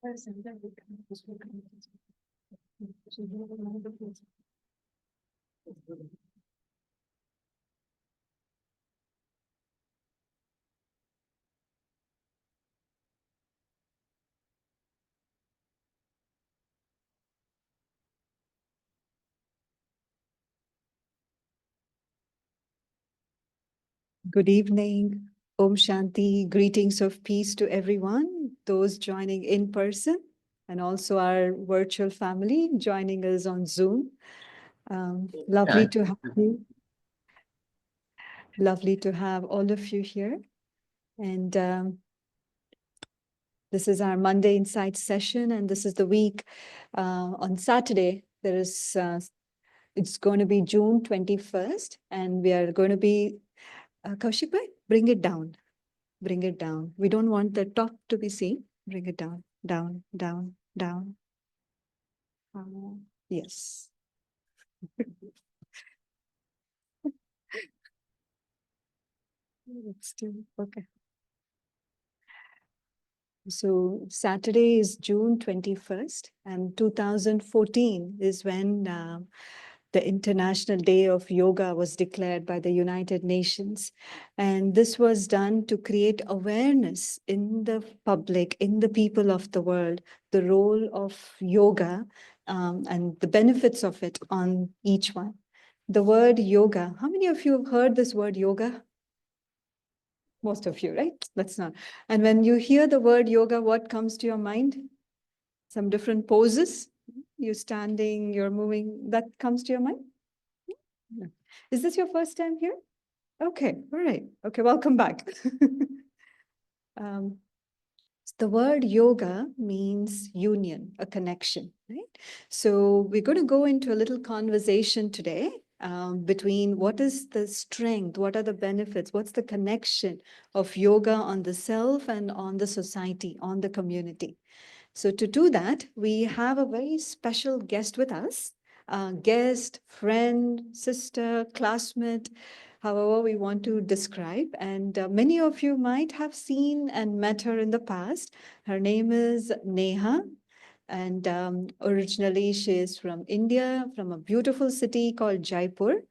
Good evening. Om Shanti. Greetings of peace to everyone, those joining in person, and also our virtual family joining us on Zoom. Lovely to have you. Lovely to have all of you here. And this is our Monday Insight session, and this is the week. On Saturday, there is. It's going to be June 21st, and we are going to be. Kaushik bhai, bring it down. Bring it down. We don't want the top to be seen. Bring it down, down, down, down. Yes. Still, okay. So Saturday is June 21st, and 2014 is when the International Day of Yoga was declared by the United Nations. And this was done to create awareness in the public, in the people of the world, the role of yoga and the benefits of it on each one. The word yoga, how many of you have heard this word yoga? Most of you, right? That's not. And when you hear the word yoga, what comes to your mind? Some different poses. You're standing, you're moving. That comes to your mind? Is this your first time here? Okay, all right. Okay, welcome back. The word yoga means union, a connection, right? So we're going to go into a little conversation today between what is the strength, what are the benefits, what's the connection of yoga on the self and on the society, on the community. So to do that, we have a very special guest with us, guest, friend, sister, classmate, however we want to describe. And many of you might have seen and met her in the past. Her name is Neha. And originally she is from India, from a beautiful city called Jaipur.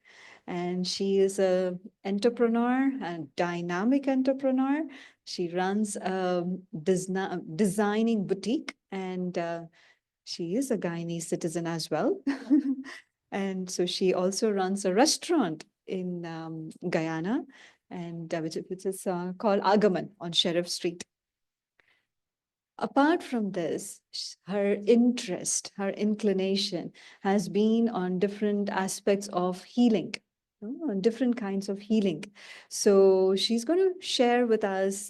And she is an entrepreneur and dynamic entrepreneur. She runs a designing boutique, and she is a Guyanese citizen as well. And so she also runs a restaurant in Guyana, and which is called Agaman on Sheriff Street. Apart from this, her interest, her inclination has been on different aspects of healing, on different kinds of healing. So she's going to share with us,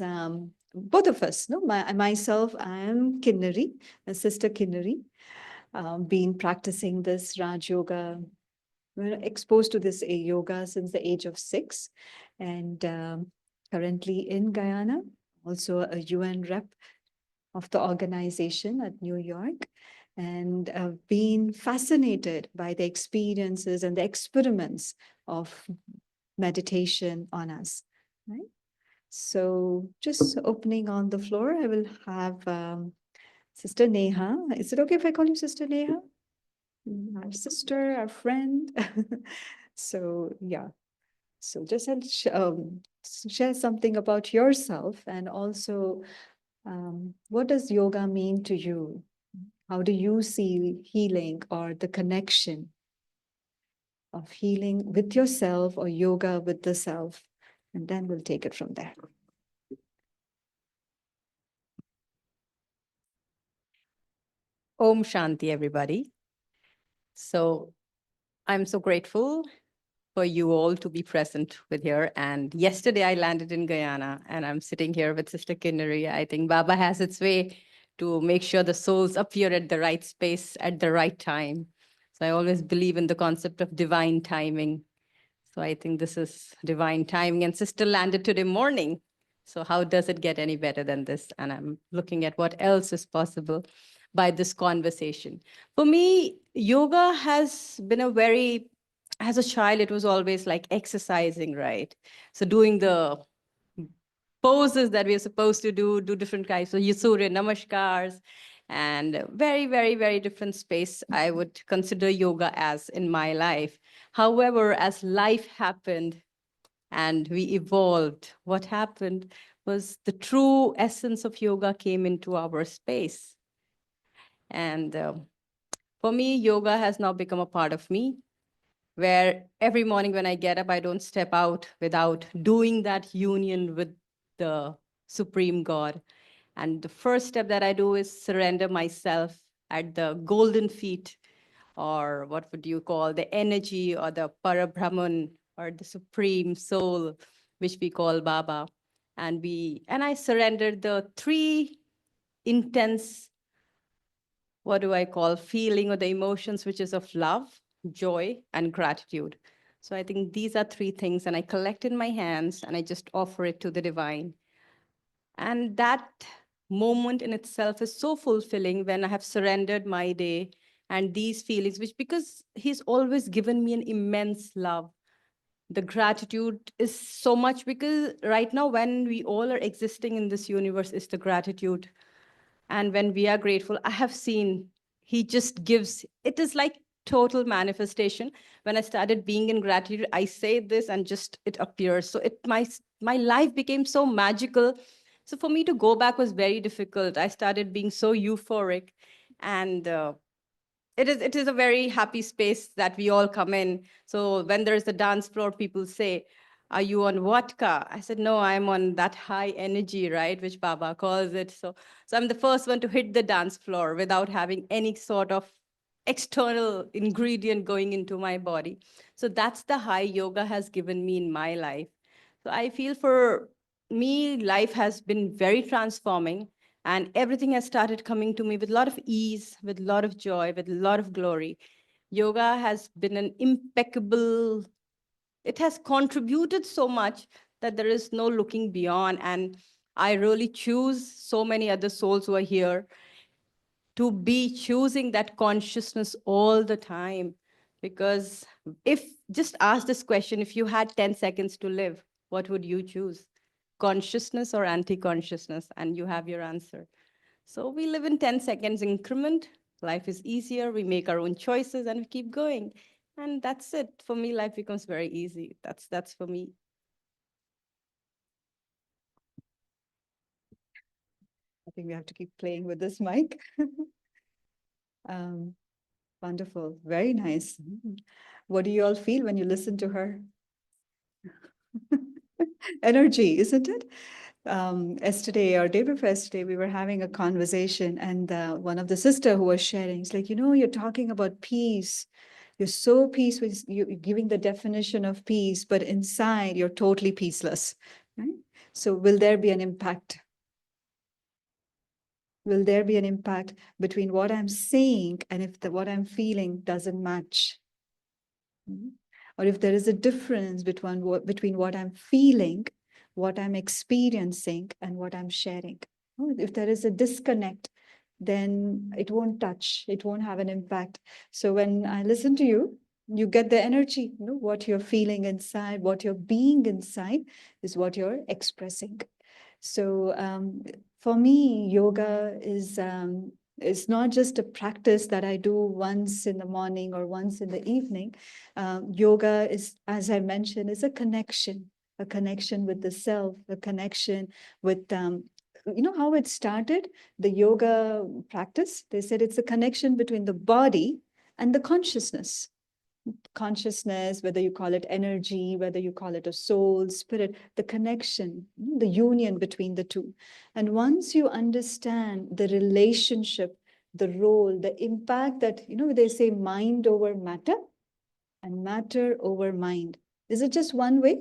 both of us, no? Myself, I am Kinnari, my sister Kinnari, been practicing this Raj Yoga, exposed to this yoga since the age of 6, and currently in Guyana, also a UN rep of the organization at New York, and been fascinated by the experiences and the experiments of meditation on us, right? So just opening on the floor, I will have Sister Neha. Is it okay if I call you Sister Neha? Our sister, our friend. So yeah, so just share something about yourself, and also what does yoga mean to you? How do you see healing or the connection of healing with yourself or yoga with the self? And then we'll take it from there. Om Shanti, everybody. So I'm so grateful for you all to be present with here. And yesterday I landed in Guyana, and I'm sitting here with Sister Kinnari. I think Baba has its way to make sure the souls appear at the right space at the right time. So I always believe in the concept of divine timing. So I think this is divine timing. And Sister landed today morning. So how does it get any better than this? And I'm looking at what else is possible by this conversation. For me, yoga has been a very, as a child, it was always like exercising, right? So doing the poses that we're supposed to do different kinds. So Surya Namaskars, And very, very, very different space I would consider yoga as in my life. However, as life happened and we evolved, what happened was the true essence of yoga came into our space. And for me, yoga has now become a part of me, where every morning when I get up, I don't step out without doing that union with the Supreme God. And the first step that I do is surrender myself at the golden feet, or what would you call the energy or the Parabrahman or the Supreme Soul, which we call Baba. And I surrendered the three intense, what do I call, feeling or the emotions, which is of love, joy, and gratitude. So I think these are three things, and I collect in my hands and I just offer it to the divine. And that moment in itself is so fulfilling when I have surrendered my day and these feelings, which because he's always given me an immense love. The gratitude is so much because right now, when we all are existing in this universe, is the gratitude. And when we are grateful, I have seen he just gives, it is like total manifestation. When I started being in gratitude, I say this and just it appears. So my life became so magical. So for me to go back was very difficult. I started being so euphoric, and it is a very happy space that we all come in. So when there's a dance floor, people say, "Are you on vodka?" I said, "No, I'm on that high energy, right?" Which Baba calls it. So I'm the first one to hit the dance floor without having any sort of external ingredient going into my body. So that's the high yoga has given me in my life. So I feel for me, life has been very transforming, and everything has started coming to me with a lot of ease, with a lot of joy, with a lot of glory. Yoga has been an impeccable, it has contributed so much that there is no looking beyond. And I really choose so many other souls who are here to be choosing that consciousness all the time. Because if just ask this question, if you had 10 seconds to live, what would you choose? Consciousness or anti-consciousness? And you have your answer. So we live in 10 seconds increment. Life is easier. We make our own choices and we keep going. And that's it. For me, life becomes very easy. That's for me. I think we have to keep playing with this mic. Wonderful. Very nice. What do you all feel when you listen to her? Energy, isn't it? Yesterday or day before yesterday, we were having a conversation, and one of the sister who was sharing, it's like, you're talking about peace. You're so peaceful, you're giving the definition of peace, but inside you're totally peaceless, right? So will there be an impact? Will there be an impact between what I'm saying and if what I'm feeling doesn't match? Or if there is a difference between what I'm feeling, what I'm experiencing, and what I'm sharing. If there is a disconnect, then it won't touch, it won't have an impact. So when I listen to you, you get the energy, what you're feeling inside, what you're being inside is what you're expressing. So for me, yoga is it's not just a practice that I do once in the morning or once in the evening. Yoga is, as I mentioned, is a connection with the self, a connection with, how it started, the yoga practice. They said it's a connection between the body and the consciousness, whether you call it energy, whether you call it a soul, spirit, the connection, the union between the two. And once you understand the relationship, the role, the impact that, they say mind over matter and matter over mind. Is it just one way?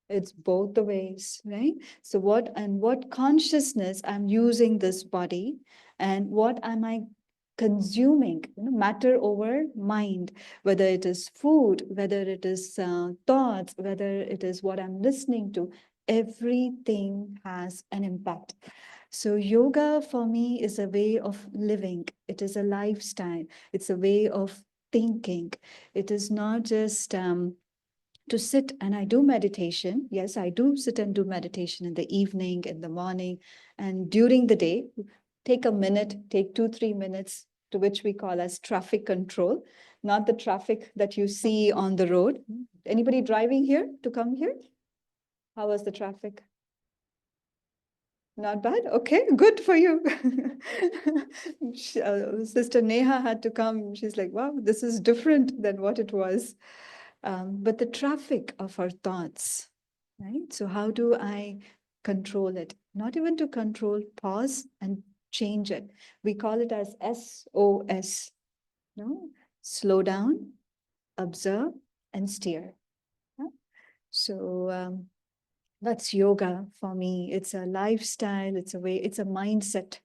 It's both the ways, right? So what consciousness I'm using this body, and what am I consuming, matter over mind, whether it is food, whether it is thoughts, whether it is what I'm listening to, everything has an impact. So yoga for me is a way of living. It is a lifestyle. It's a way of thinking. It is not just to sit and I do meditation. Yes, I do sit and do meditation in the evening, in the morning, and during the day. take a minute, take 2-3 minutes, to which we call as traffic control, not the traffic that you see on the road. Anybody driving here to come here? How was the traffic? Not bad? Okay, good for you. Sister Neha had to come. She's like, wow, this is different than what it was. But the traffic of our thoughts, right? So how do I control it? Not even to control, pause and change it. We call it as SOS. No? Slow down, observe, and steer. Yeah? So that's yoga for me. It's a lifestyle, it's a way, it's a mindset.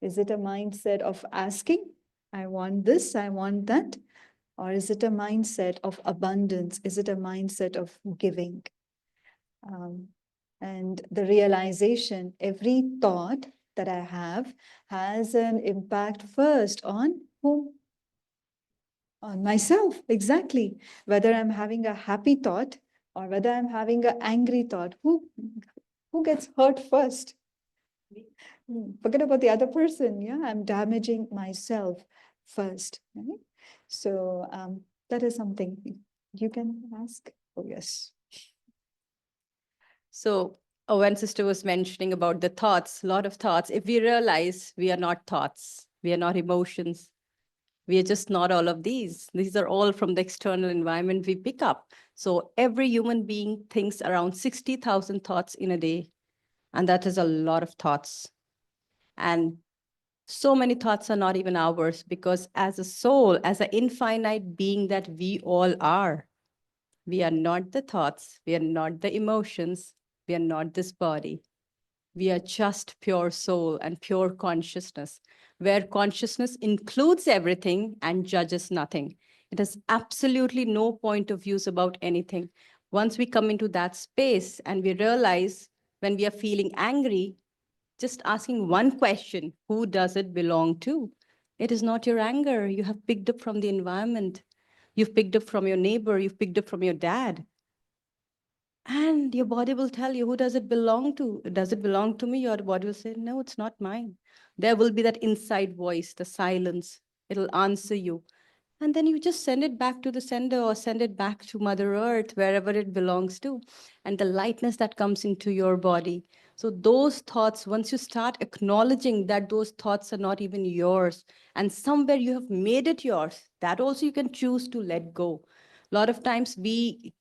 Is it a mindset of asking, I want this, I want that? Or is it a mindset of abundance? Is it a mindset of giving? And the realization, every thought that I have has an impact first on whom? On myself, exactly. Whether I'm having a happy thought or whether I'm having an angry thought, who gets hurt first? Forget about the other person. Yeah, I'm damaging myself first. Right? So that is something you can ask. Oh, yes. So when sister was mentioning about the thoughts, a lot of thoughts, if we realize we are not thoughts, we are not emotions, we are just not all of these. These are all from the external environment we pick up. So every human being thinks around 60,000 thoughts in a day. And that is a lot of thoughts. And so many thoughts are not even ours, because as a soul, as an infinite being that we all are, we are not the thoughts, we are not the emotions, we are not this body. We are just pure soul and pure consciousness, where consciousness includes everything and judges nothing. It has absolutely no point of views about anything. Once we come into that space and we realize when we are feeling angry, just asking one question, who does it belong to? It is not your anger. You have picked up from the environment. You've picked up from your neighbor. You've picked up from your dad. And your body will tell you, who does it belong to? Does it belong to me? Your body will say, no, it's not mine. There will be that inside voice, the silence. It'll answer you. And then you just send it back to the sender or send it back to Mother Earth, wherever it belongs to. And the lightness that comes into your body. So those thoughts, once you start acknowledging that those thoughts are not even yours, and somewhere you have made it yours, that also you can choose to let go. A lot of times we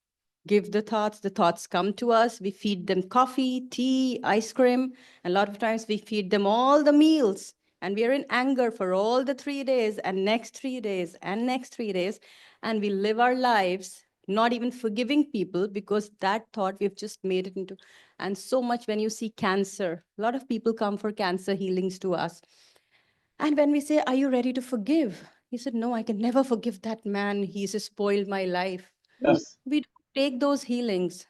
give the thoughts come to us, we feed them coffee, tea, ice cream, and a lot of times we feed them all the meals, and we are in anger for all the 3 days and next 3 days and next 3 days, and we live our lives not even forgiving people because that thought we've just made it into. And so much when you see cancer, a lot of people come for cancer healings to us. And when we say, are you ready to forgive? He said, no, I can never forgive that man. He's spoiled my life. Yes. We don't take those healings.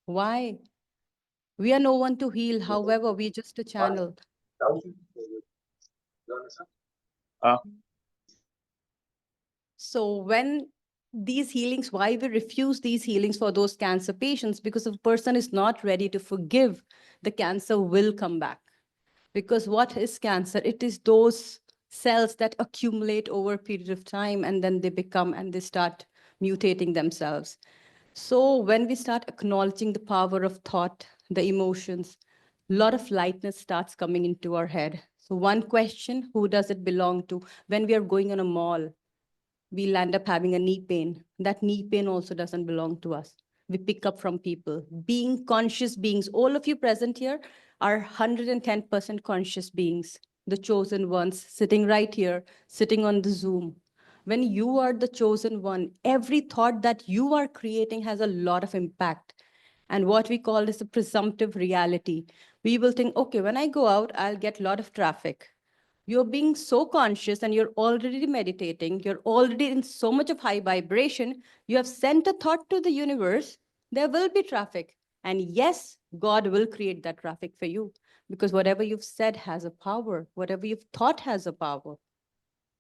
Why? We are no one to heal. However, we're just a channel. Uh, So when these healings, why we refuse these healings for those cancer patients? Because if a person is not ready to forgive, the cancer will come back. Because what is cancer? It is those cells that accumulate over a period of time, and then they become and they start mutating themselves. So when we start acknowledging the power of thought, the emotions, a lot of lightness starts coming into our head. So one question, who does it belong to? When we are going on a mall, we'll end up having a knee pain. That knee pain also doesn't belong to us. We pick up from people. Being conscious beings, all of you present here are 110% conscious beings, the chosen ones, sitting right here, sitting on the Zoom. When you are the chosen one, every thought that you are creating has a lot of impact. And what we call is a presumptive reality. We will think, okay, when I go out, I'll get a lot of traffic. You're being so conscious and you're already meditating, you're already in so much of high vibration, you have sent a thought to the universe, there will be traffic. And yes, God will create that traffic for you, because whatever you've said has a power, whatever you've thought has a power,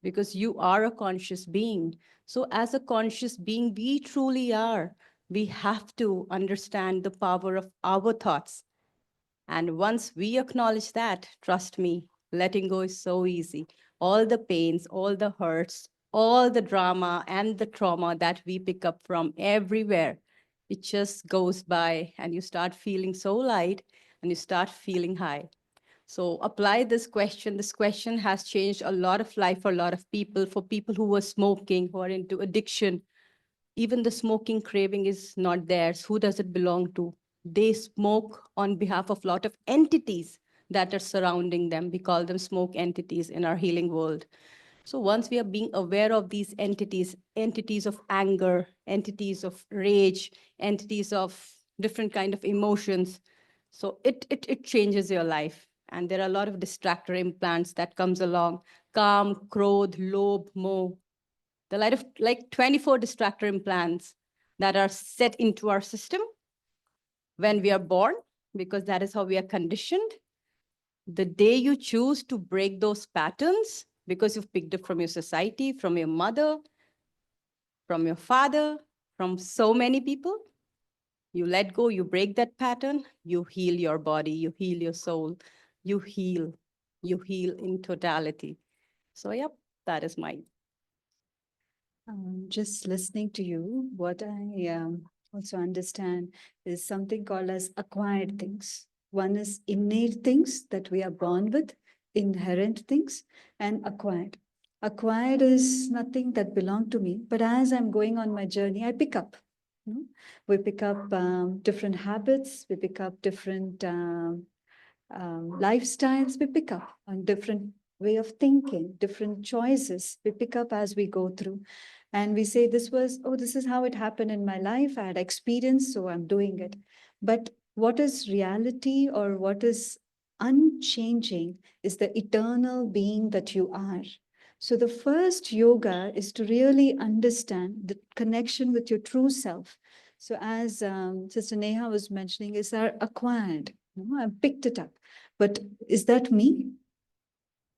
because you are a conscious being. So as a conscious being, we truly are. We have to understand the power of our thoughts. And once we acknowledge that, trust me, Letting go is so easy. All the pains, all the hurts, all the drama and the trauma that we pick up from everywhere, it just goes by and you start feeling so light and you start feeling high. So apply this question. This question has changed a lot of life for a lot of people, for people who were smoking, who are into addiction. Even the smoking craving is not theirs. Who does it belong to? They smoke on behalf of a lot of entities that are surrounding them. We call them smoke entities in our healing world. So once we are being aware of these entities, entities of anger, entities of rage, entities of different kind of emotions, so it changes your life. And there are a lot of distractor implants that comes along: calm, krodh, lobh, moh. The light of like 24 distractor implants that are set into our system when we are born, because that is how we are conditioned. The day you choose to break those patterns, because you've picked up from your society, from your mother, from your father, from so many people, you let go, you break that pattern, you heal your body, you heal your soul, you heal in totality. So, yep, that is my. Just listening to you, what I also understand is something called as acquired things. One is innate things that we are born with, inherent things, and acquired. Acquired is nothing that belong to me, but as I'm going on my journey, I pick up. We pick up different habits, we pick up different lifestyles, we pick up on different way of thinking, different choices we pick up as we go through. And we say, this was, oh, this is how it happened in my life. I had experience, so I'm doing it. But what is reality or what is unchanging is the eternal being that you are. So the first yoga is to really understand the connection with your true self. So as Sister Neha was mentioning, is our acquired. I picked it up. But is that me?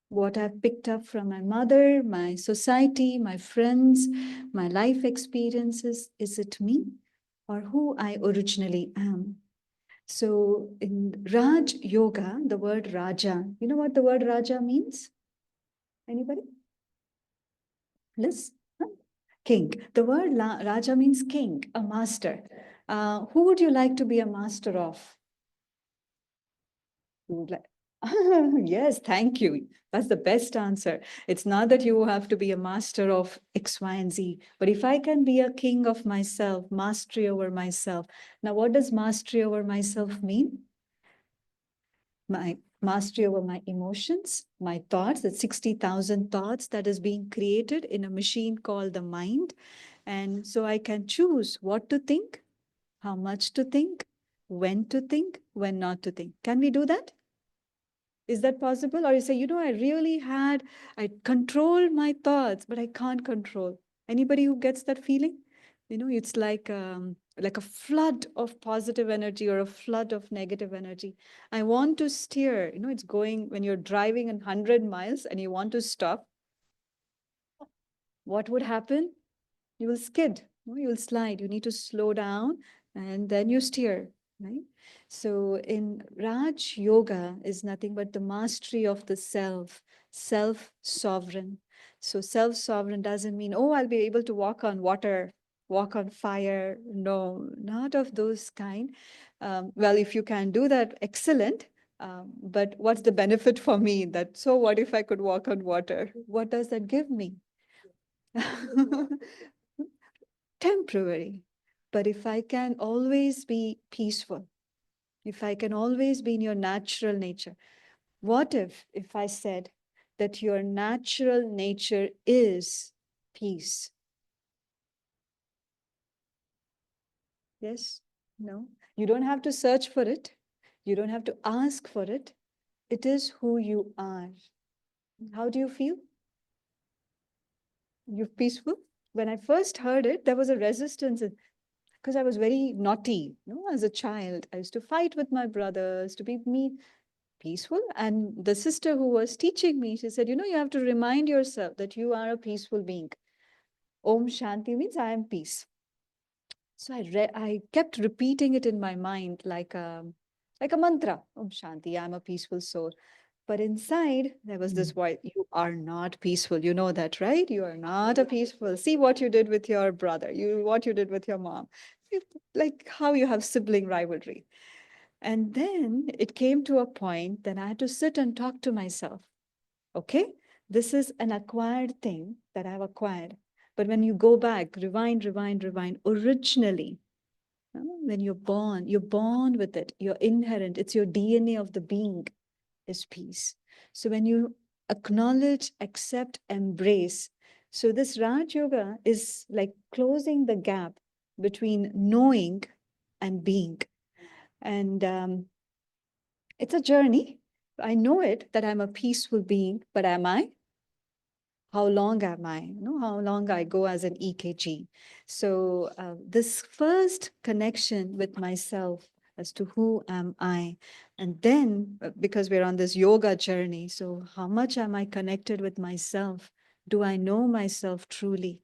What I've picked up from my mother, my society, my friends, my life experiences, is it me or who I originally am? So in Raj Yoga, the word Raja, you know what the word Raja means? Anybody? Liz? Huh? King. The word Raja means king, a master. Who would you like to be a master of? You would like. Yes, thank you. That's the best answer. It's not that you have to be a master of X, Y, and Z, but if I can be a king of myself, mastery over myself. Now, what does mastery over myself mean? My mastery over my emotions, my thoughts, that 60,000 thoughts that is being created in a machine called the mind. And so I can choose what to think, how much to think, when not to think. Can we do that? Is that possible? Or you say, I control my thoughts, but I can't control. Anybody who gets that feeling? It's like a flood of positive energy or a flood of negative energy. I want to steer, it's going when you're driving 100 miles and you want to stop. What would happen? You will skid, you will slide. You need to slow down and then you steer, right? So in Raj Yoga is nothing but the mastery of the self-sovereign. So self-sovereign doesn't mean, oh, I'll be able to walk on water, walk on fire. No, not of those kind. Well, if you can do that, excellent. But what's the benefit for me? So what if I could walk on water? What does that give me? Temporary. But if I can always be peaceful, if I can always be in your natural nature, what if I said that your natural nature is peace? Yes? No? You don't have to search for it. You don't have to ask for it. It is who you are. How do you feel? You're peaceful? When I first heard it, there was a resistance because I was very naughty, as a child. I used to fight with my brothers to be me peaceful. And the sister who was teaching me, she said, you have to remind yourself that you are a peaceful being. Om Shanti means I am peace. So I kept repeating it in my mind like a mantra. Om Shanti, I'm a peaceful soul. But inside, there was this voice, you are not peaceful. You know that, right? You are not a peaceful. See what you did with your brother, what you did with your mom. Like how you have sibling rivalry. And then it came to a point that I had to sit and talk to myself. Okay, this is an acquired thing that I've acquired. But when you go back, rewind, originally, when you're born with it, you're inherent, it's your DNA of the being is peace. So when you acknowledge, accept, embrace, so this Raj Yoga is like closing the gap between knowing and being. And it's a journey. I know it that I'm a peaceful being, but am I? How long am I? How long I go as an EKG. So this first connection with myself as to who am I, and then because we're on this yoga journey, so how much am I connected with myself? Do I know myself truly?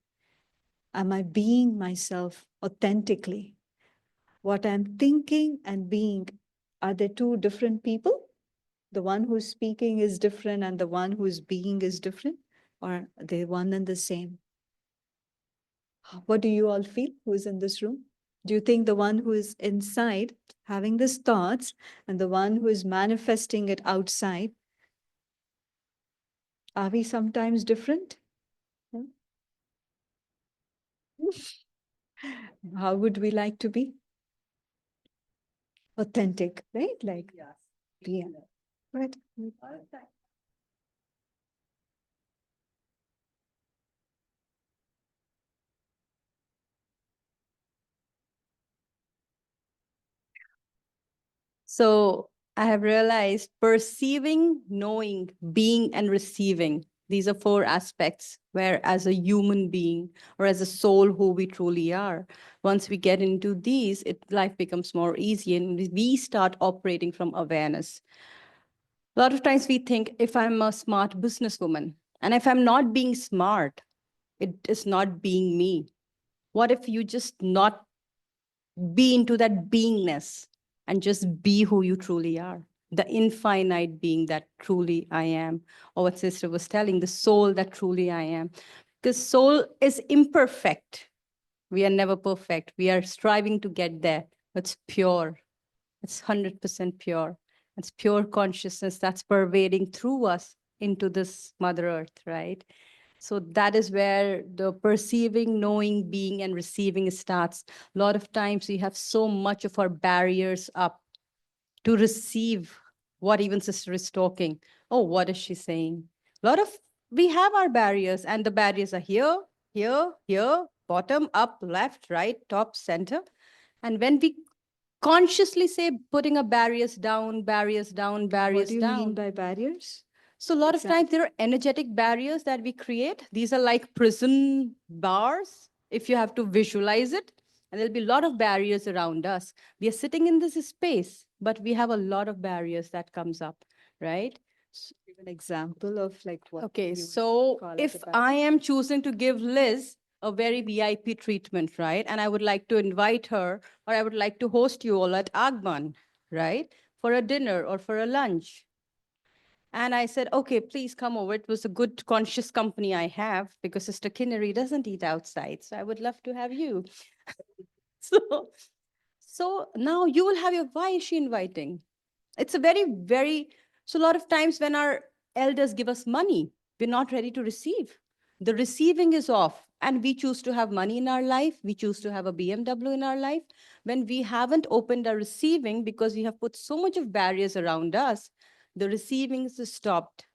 Am I being myself authentically? What I'm thinking and being, are they two different people? The one who's speaking is different and the one who's being is different? Or are they one and the same? What do you all feel who's in this room? Do you think the one who is inside having these thoughts and the one who is manifesting it outside, are we sometimes different? Hmm? How would we like to be? Authentic, right? Like, yeah. Right. So I have realized perceiving, knowing, being, and receiving. These are four aspects where, as a human being or as a soul, who we truly are. Once we get into these, life becomes more easy and we start operating from awareness. A lot of times we think, if I'm a smart businesswoman and if I'm not being smart, it is not being me. What if you just not be into that beingness and just be who you truly are? The infinite being that truly I am, or what sister was telling, the soul that truly I am. Because soul is imperfect. We are never perfect. We are striving to get there. It's pure. It's 100% pure. It's pure consciousness that's pervading through us into this Mother Earth, right? So that is where the perceiving, knowing, being, and receiving starts. A lot of times we have so much of our barriers up to receive what even sister is talking. Oh, what is she saying? A lot of we have our barriers, and the barriers are here, here, bottom, up, left, right, top, center. And when we consciously say putting a barriers down, What barriers do you mean down. by barriers? So a lot of Exactly. times there are energetic barriers that we create. These are like prison bars, if you have to visualize it. And there'll be a lot of barriers around us. We are sitting in this space, but we have a lot of barriers that comes up, right? Give an example of like what Okay, you would so call as if a barrier. I am choosing to give Liz a very VIP treatment, right? And I would like to invite her, or I would like to host you all at Agman, right? For a dinner or for a lunch. And I said, okay, please come over. It was a good conscious company I have because Sister Kinnary doesn't eat outside. So I would love to have you. So, so now you will have your, why is she inviting? It's a very, so a lot of times when our elders give us money, we're not ready to receive. The receiving is off, and we choose to have money in our life. We choose to have a BMW in our life. When we haven't opened our receiving because we have put so much of barriers around us, the receiving is stopped.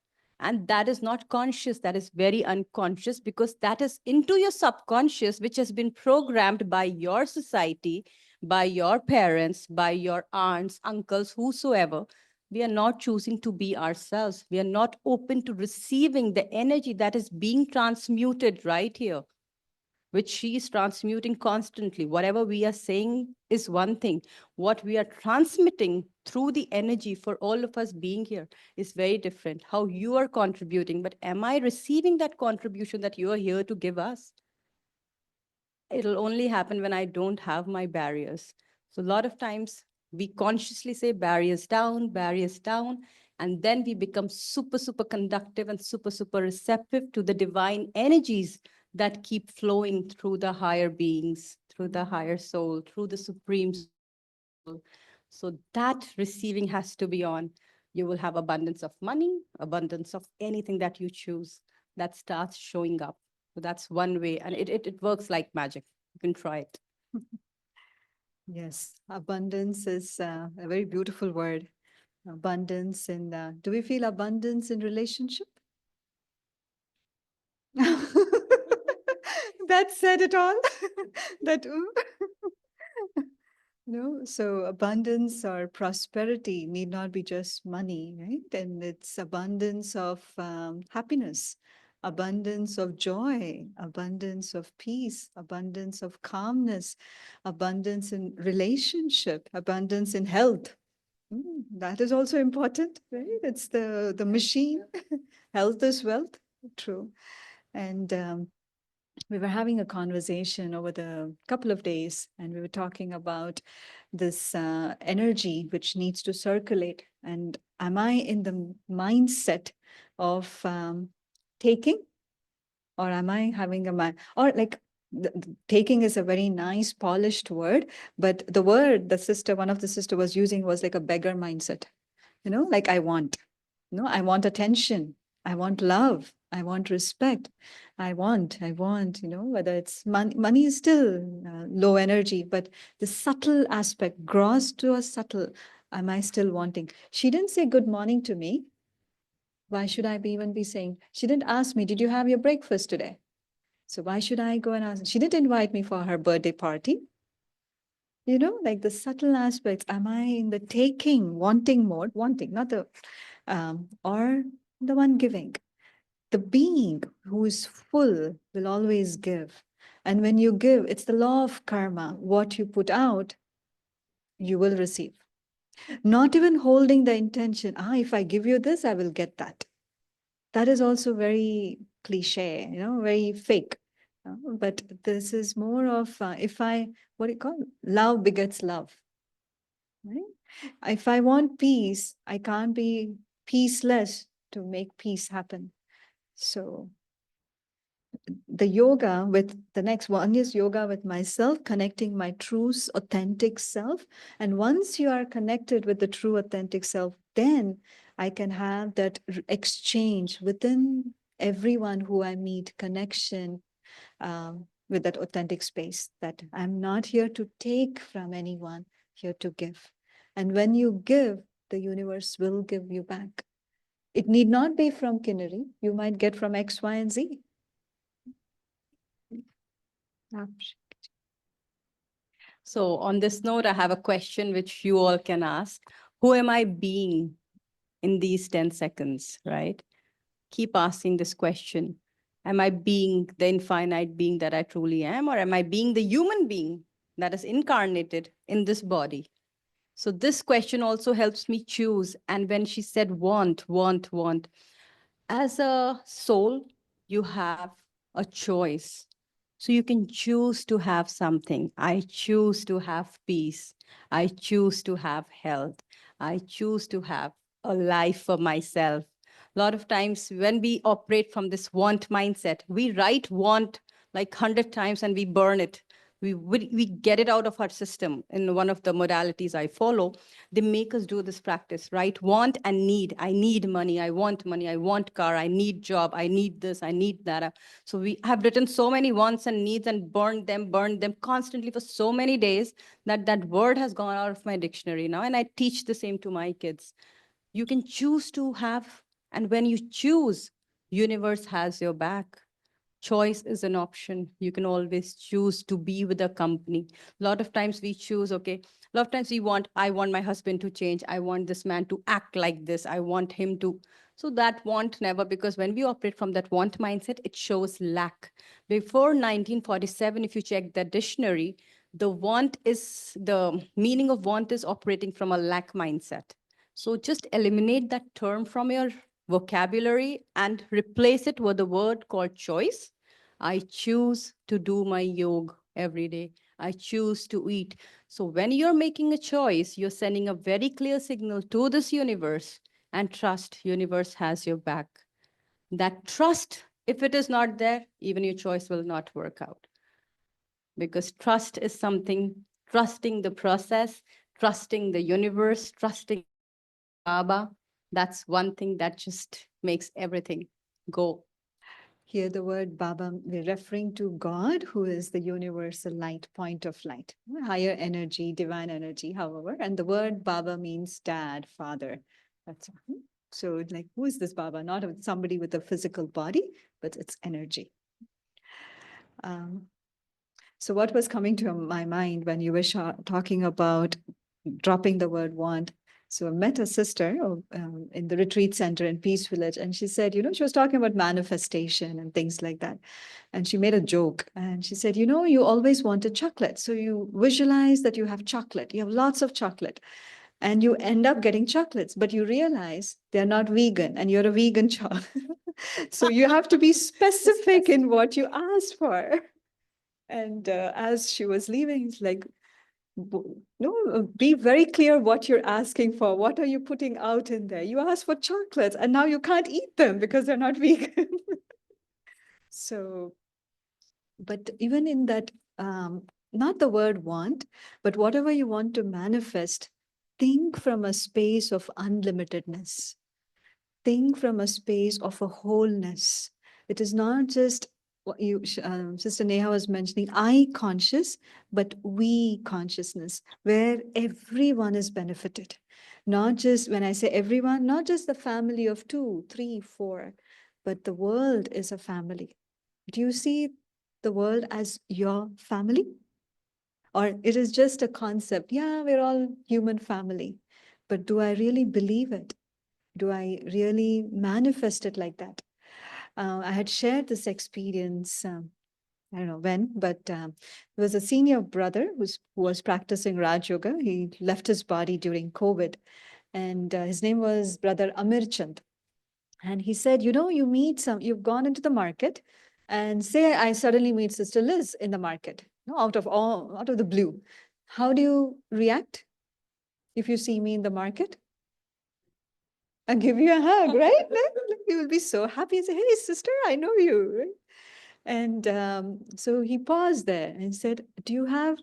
And that is not conscious, that is very unconscious, because that is into your subconscious, which has been programmed by your society, by your parents, by your aunts, uncles, whosoever. We are not choosing to be ourselves. We are not open to receiving the energy that is being transmuted right here, which she is transmuting constantly. Whatever we are saying is one thing. What we are transmitting through the energy for all of us being here is very different. How you are contributing, but am I receiving that contribution that you are here to give us? It'll only happen when I don't have my barriers. So a lot of times we consciously say barriers down, And then we become super, super conductive and super, super receptive to the divine energies that keep flowing through the higher beings, through the higher soul, through the supreme soul. So that receiving has to be on. You will have abundance of money, abundance of anything that you choose that starts showing up. So that's one way. And it works like magic. You can try it. Yes, abundance is a very beautiful word. Abundance in, do we feel abundance in relationship? That said it all. That, no, so abundance or prosperity need not be just money, right? And it's abundance of happiness, abundance of joy, abundance of peace, abundance of calmness, abundance in relationship, abundance in health. That is also important, right? It's the machine. Health is wealth. True. And we were having a conversation over the couple of days, and we were talking about this energy which needs to circulate. And am I in the mindset of taking, or am I having a mind, or like taking is a very nice polished word, but the word the sister, one of the sister was using was like a beggar mindset. Like I want attention. I want love. I want respect. I want, whether it's money, money is still low energy, but the subtle aspect, gross to a subtle, am I still wanting? She didn't say good morning to me. Why should I even be saying? She didn't ask me, did you have your breakfast today? So why should I go and ask? She didn't invite me for her birthday party. Like the subtle aspects. Am I in the taking, wanting mode? Wanting, not the, or the one giving. The being who is full will always give. And when you give, it's the law of karma. What you put out, you will receive. Not even holding the intention, if I give you this, I will get that. That is also very cliche, very fake. But this is more of what do you call? Love begets love. Right? If I want peace, I can't be peaceless to make peace happen. So the yoga with the next one is yoga with myself, connecting my true, authentic self. And once you are connected with the true, authentic self, then I can have that exchange within everyone who I meet, connection with that authentic space, that I'm not here to take from anyone, here to give. And when you give, the universe will give you back. It need not be from Kinnari. You might get from X, Y, and Z. So on this note, I have a question which you all can ask. Who am I being in these 10 seconds, right? Keep asking this question. Am I being the infinite being that I truly am, or am I being the human being that is incarnated in this body? So this question also helps me choose. And when she said want, want, want, as a soul, you have a choice. So you can choose to have something. I choose to have peace. I choose to have health. I choose to have a life for myself. A lot of times when we operate from this want mindset, we write want like 100 times and we burn it. We get it out of our system. In one of the modalities I follow, they make us do this practice, right? Want and need. I need money. I want car. I need job. I need this. I need that. So we have written so many wants and needs and burned them constantly for so many days that that word has gone out of my dictionary now. And I teach the same to my kids. You can choose to have, and when you choose, universe has your back. Choice is an option. You can always choose to be with a company. A lot of times we choose, okay, a lot of times I want my husband to change. I want this man to act like this. I want him to. So that want never, because when we operate from that want mindset, it shows lack. Before 1947, if you check the dictionary, the meaning of want is operating from a lack mindset. So just eliminate that term from your vocabulary and replace it with a word called choice. I choose to do my yoga every day. I choose to eat. So when you're making a choice, you're sending a very clear signal to this universe. and trust universe has your back. That trust, if it is not there, even your choice will not work out. Because trust is something, trusting the process, trusting the universe, trusting Baba, that's one thing that just makes everything go. Here, the word Baba, we're referring to God, who is the universal light, point of light, higher energy, divine energy, however. And the word Baba means dad, father. That's so, like, who is this Baba? Not somebody with a physical body, but it's energy. Um, so, what was coming to my mind when you were talking about dropping the word want? So I met a sister in the retreat center in Peace Village, and she said, she was talking about manifestation and things like that. And she made a joke and she said, you always wanted chocolate. So you visualize that you have chocolate, you have lots of chocolate, and you end up getting chocolates, but you realize they're not vegan and you're a vegan child. So you have to be specific in what you asked for. And as she was leaving, it's like, no, be very clear what you're asking for. What are you putting out in there? You asked for chocolates and now you can't eat them because they're not vegan. So, but even in that, not the word want, but whatever you want to manifest, think from a space of unlimitedness. Think from a space of a wholeness. It is not just what Sister Neha was mentioning, I conscious, but we consciousness, where everyone is benefited. Not just, when I say everyone, not just the family of 2, 3, 4, but the world is a family. Do you see the world as your family? Or it is just a concept? Yeah, we're all human family. But do I really believe it? Do I really manifest it like that? I had shared this experience, I don't know when, but there was a senior brother who was practicing Raj Yoga. He left his body during COVID, and his name was Brother Amir Chand. And he said, you've gone into the market, and say I suddenly meet Sister Liz in the market, out of the blue. How do you react if you see me in the market? I'll give you a hug, right? You will be so happy and say, hey, sister, I know you. Right? And so he paused there and said, do you have,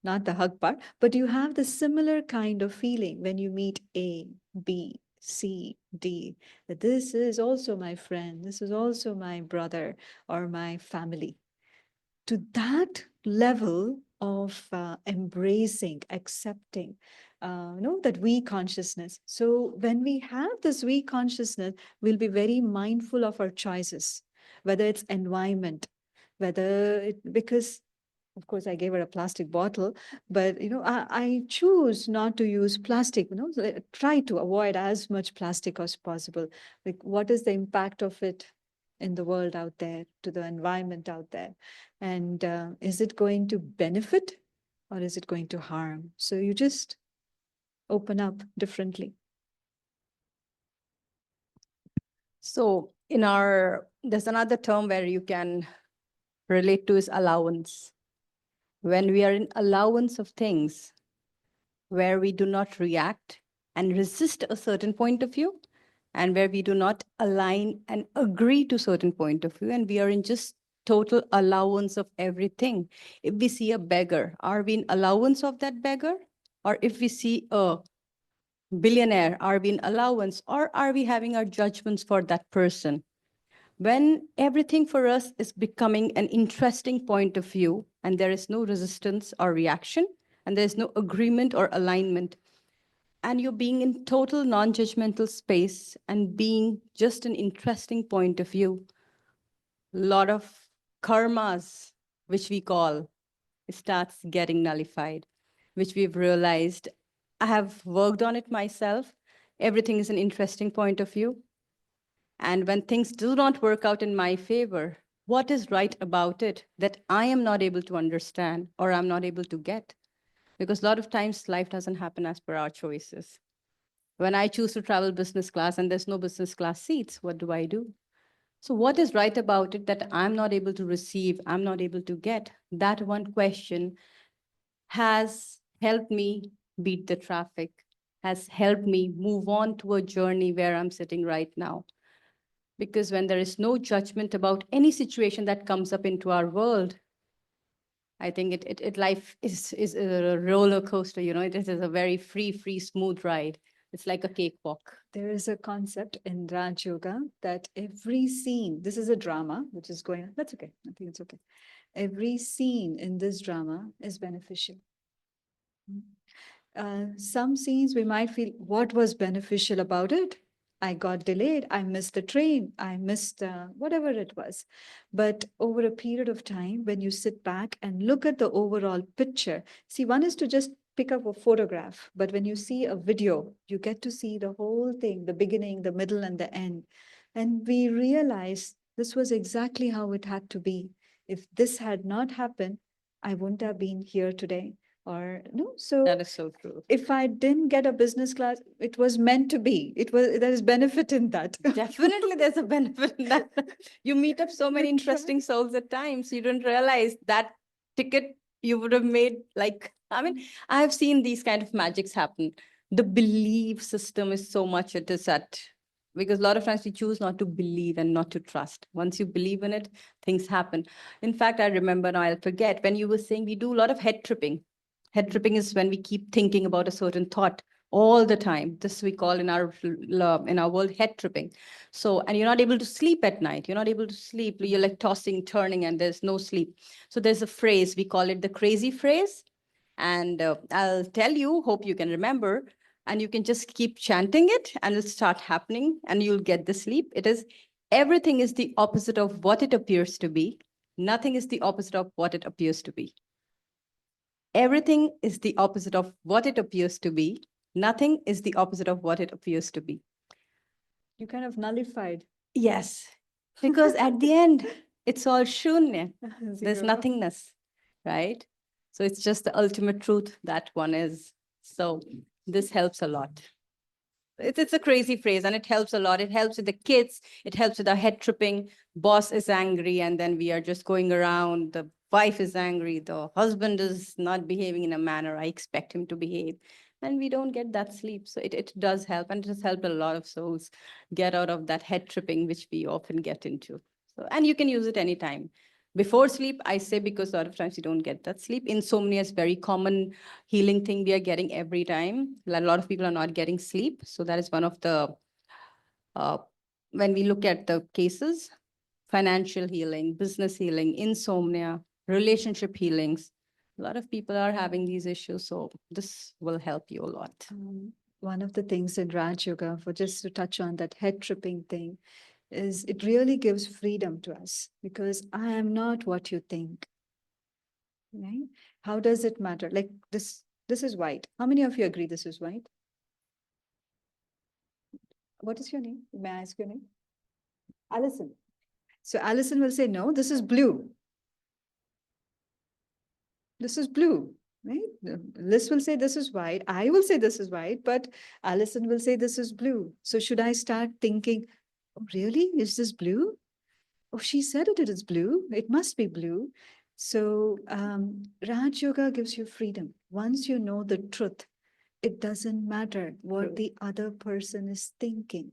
not the hug part, but do you have the similar kind of feeling when you meet A, B, C, D, that this is also my friend, this is also my brother or my family? To that level of embracing, accepting, that we consciousness. So when we have this we consciousness, we'll be very mindful of our choices, whether it's environment, because of course I gave her a plastic bottle, but I choose not to use plastic. So I try to avoid as much plastic as possible. Like, what is the impact of it in the world out there, to the environment out there? And is it going to benefit or is it going to harm? So you just open up differently. So there's another term where you can relate to is allowance. When we are in allowance of things, where we do not react and resist a certain point of view, and where we do not align and agree to certain point of view, and we are in just total allowance of everything. If we see a beggar, are we in allowance of that beggar? Or if we see a billionaire, are we in allowance, or are we having our judgments for that person? When everything for us is becoming an interesting point of view, and there is no resistance or reaction, and there's no agreement or alignment, and you're being in total non-judgmental space and being just an interesting point of view, a lot of karmas, which we call, starts getting nullified, which we've realized. I have worked on it myself. Everything is an interesting point of view. And when things do not work out in my favor, what is right about it that I am not able to understand or I'm not able to get? Because a lot of times life doesn't happen as per our choices. When I choose to travel business class and there's no business class seats, what do I do? So what is right about it that I'm not able to receive, I'm not able to get? That one question has helped me beat the traffic. has helped me move on to a journey where I'm sitting right now. Because when there is no judgment about any situation that comes up into our world, I think life is a roller coaster, it is a very free, smooth ride. It's like a cakewalk. There is a concept in Raj Yoga that every scene, this is a drama which is going on. That's okay. I think it's okay. Every scene in this drama is beneficial. Some scenes we might feel, what was beneficial about it? I got delayed. I missed the train. I missed whatever it was. But over a period of time, when you sit back and look at the overall picture, see, one is to just pick up a photograph, but when you see a video, you get to see the whole thing, the beginning, the middle, and the end. And we realize this was exactly how it had to be. If this had not happened, I wouldn't have been here today. Or no, so That is so true. if I didn't get a business class, it was meant to be. There is benefit in that. Definitely, there's a benefit in that. You meet up so many interesting souls at times. You don't realize that ticket you would have made. I have seen these kind of magics happen. The belief system is so much it is at, because a lot of times we choose not to believe and not to trust. Once you believe in it, things happen. In fact, I remember now, I'll forget, when you were saying we do a lot of head tripping. Head tripping is when we keep thinking about a certain thought all the time. This we call in our world head tripping. So, and you're not able to sleep at night. You're not able to sleep. You're like tossing, turning, and there's no sleep. So there's a phrase, we call it the crazy phrase. And I'll tell you, hope you can remember, and you can just keep chanting it and it'll start happening and you'll get the sleep. It is, everything is the opposite of what it appears to be. Nothing is the opposite of what it appears to be. Everything is the opposite of what it appears to be. Nothing is the opposite of what it appears to be. You kind of nullified. Yes, because at the end, it's all shunya. There's Zero. nothingness, right? So it's just the ultimate truth that one is. So this helps a lot. It's a crazy phrase and it helps a lot. It helps with the kids. It helps with our head tripping. Boss is angry and then we are just going around. The wife is angry. The husband is not behaving in a manner I expect him to behave. And we don't get that sleep. So it does help. And it has helped a lot of souls get out of that head tripping, which we often get into. So, and you can use it anytime. Before sleep, I say, because a lot of times you don't get that sleep. Insomnia is very common healing thing we are getting every time. A lot of people are not getting sleep. So that is one of the, when we look at the cases, financial healing, business healing, insomnia, relationship healings, a lot of people are having these issues. So this will help you a lot. One of the things in Raj Yoga, for just to touch on that head tripping thing, is it really gives freedom to us because I am not what you think. Right? How does it matter? Like this is white. How many of you agree this is white? What is your name? May I ask your name? Allison. So Allison will say, no, this is blue. This is blue, right? Liz will say this is white. I will say this is white, but Allison will say this is blue. So should I start thinking, oh, really? Is this blue? Oh, she said it is blue. It must be blue. So Raj Yoga gives you freedom. Once you know the truth, it doesn't matter what True. the other person is thinking.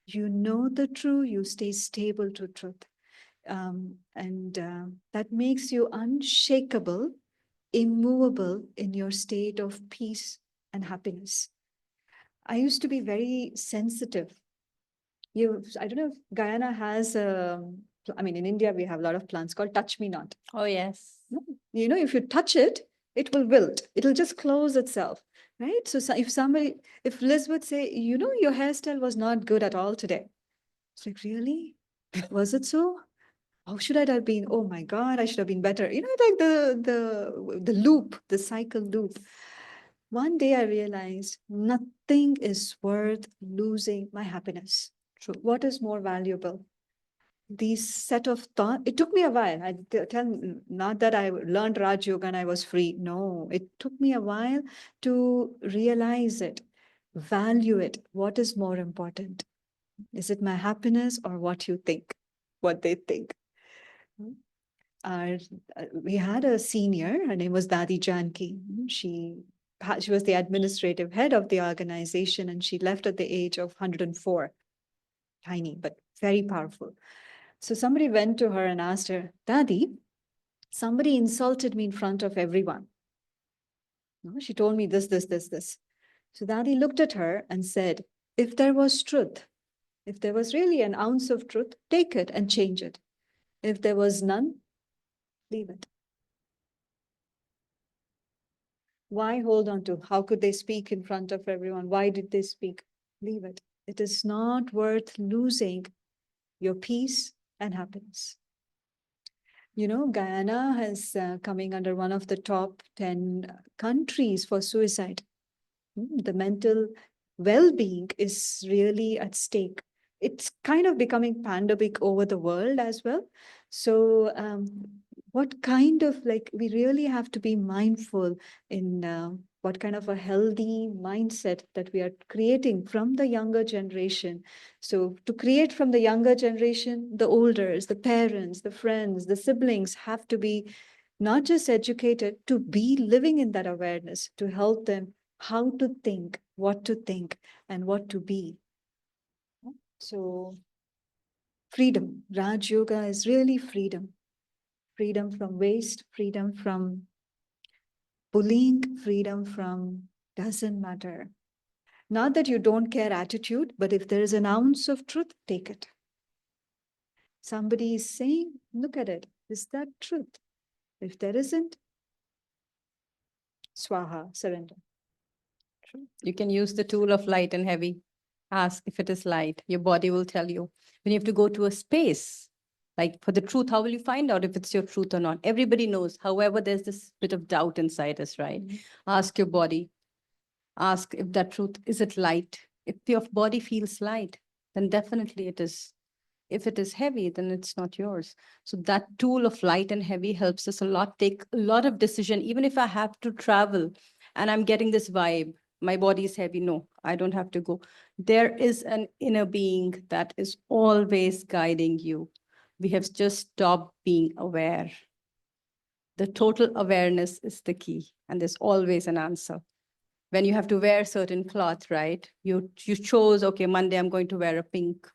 You know the truth, you stay stable to truth. And that makes you unshakable, immovable in your state of peace and happiness. I used to be very sensitive. I don't know if Guyana has, I mean, in India, we have a lot of plants called touch me not. Oh, yes. You know, if you touch it, it will wilt. It'll just close itself, right? So if Liz would say, you know, your hairstyle was not good at all today. It's like, really? Was it so? How should I have been? Oh my God, I should have been better. You know, like the loop, the cycle loop. One day I realized nothing is worth losing my happiness. True. What is more valuable? These set of thoughts, it took me a while. Not that I learned Raj Yoga and I was free. No, it took me a while to realize it, value it. What is more important? Is it my happiness or what you think, what they think? We had a senior, her name was Dadi Janki. She she was the administrative head of the organization, and she left at the age of 104. Tiny, but very powerful. So somebody went to her and asked her, Dadi, somebody insulted me in front of everyone. No, she told me this, this, this, this. So Dadi looked at her and said, if there was truth, if there was really an ounce of truth, take it and change it. If there was none, leave it. Why hold on to how could they speak in front of everyone? Why did they speak? Leave it. It is not worth losing your peace and happiness. You know, Guyana is coming under one of the top 10 countries for suicide. The mental well-being is really at stake. It's kind of becoming pandemic over the world as well. So what kind of, like, we really have to be mindful in what kind of a healthy mindset that we are creating from the younger generation. So to create from the younger generation, the elders, the parents, the friends, the siblings have to be not just educated, to be living in that awareness, to help them how to think, and what to be. So freedom, Raj Yoga is really freedom. Freedom from waste, freedom from bullying, freedom from doesn't matter. Not that you don't care attitude, but if there is an ounce of truth, take it. Somebody is saying, look at it. Is that truth? If there isn't, swaha, surrender. You can use the tool of light and heavy. Ask if it is light. Your body will tell you. When you have to go to a space, like for the truth, how will you find out if it's your truth or not? Everybody knows. However, there's this bit of doubt inside us, right? Ask your body. Ask if that truth, is it light? If your body feels light, then definitely it is. If it is heavy, then it's not yours. So that tool of light and heavy helps us a lot, take a lot of decision. Even if I have to travel and I'm getting this vibe, my body is heavy. No, I don't have to go. There is an inner being that is always guiding you. We have just stopped being aware. The total awareness is the key, and there's always an answer. When you have to wear certain cloth, right? You chose, okay, Monday I'm going to wear a pink.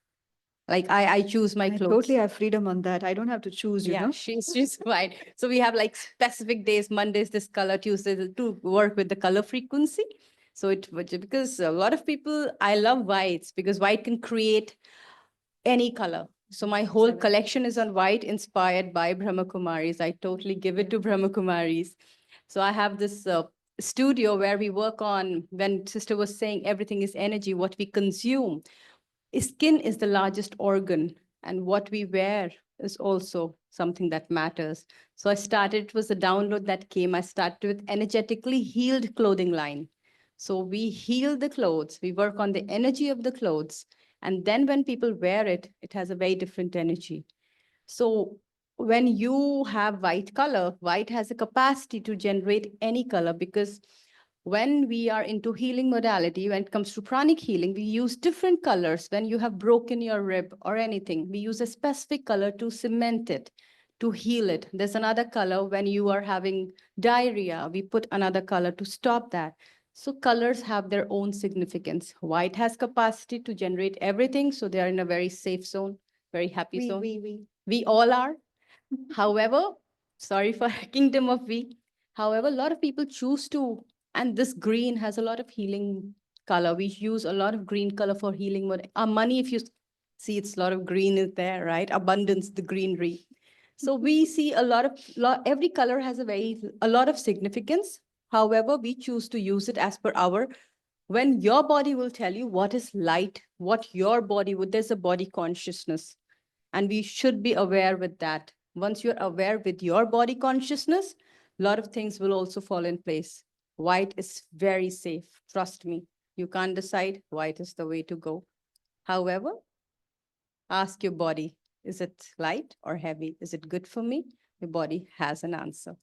Like I choose my I clothes. totally have freedom on that. I don't have to choose, you Yeah, know. she's right. So we have like specific days, Mondays this color, Tuesdays to work with the color frequency. So because a lot of people, I love whites because white can create any color. So my whole collection is on white, inspired by Brahma Kumaris. I totally give it to Brahma Kumaris. So I have this studio where we work on, when sister was saying everything is energy, what we consume. Skin is the largest organ, and what we wear is also something that matters. So I started, it was a download that came. I started with energetically healed clothing line. So we heal the clothes, we work on the energy of the clothes. And then when people wear it, it has a very different energy. So when you have white color, white has a capacity to generate any color because when we are into healing modality, when it comes to pranic healing, we use different colors. When you have broken your rib or anything, we use a specific color to cement it, to heal it. There's another color when you are having diarrhea, we put another color to stop that. So colors have their own significance. White has capacity to generate everything. So they are in a very safe zone, very happy zone. We all are. However, sorry for kingdom of we. However, a lot of people choose to, and this green has a lot of healing color. We use a lot of green color for healing. Our money, if you see, it's a lot of green is there, right? Abundance, the greenery. So we see a lot of, every color has a lot of significance. However, we choose to use it as per our, when your body will tell you what is light, what your body would, there's a body consciousness. And we should be aware with that. Once you're aware with your body consciousness, a lot of things will also fall in place. White is very safe. Trust me. You can't decide. White is the way to go. However, ask your body, is it light or heavy? Is it good for me? Your body has an answer.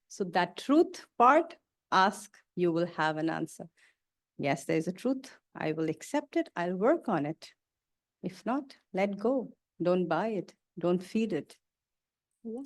So that truth part, ask, you will have an answer. Yes, there's a truth. I will accept it. I'll work on it. If not, let go. Don't buy it. Don't feed it. Yeah.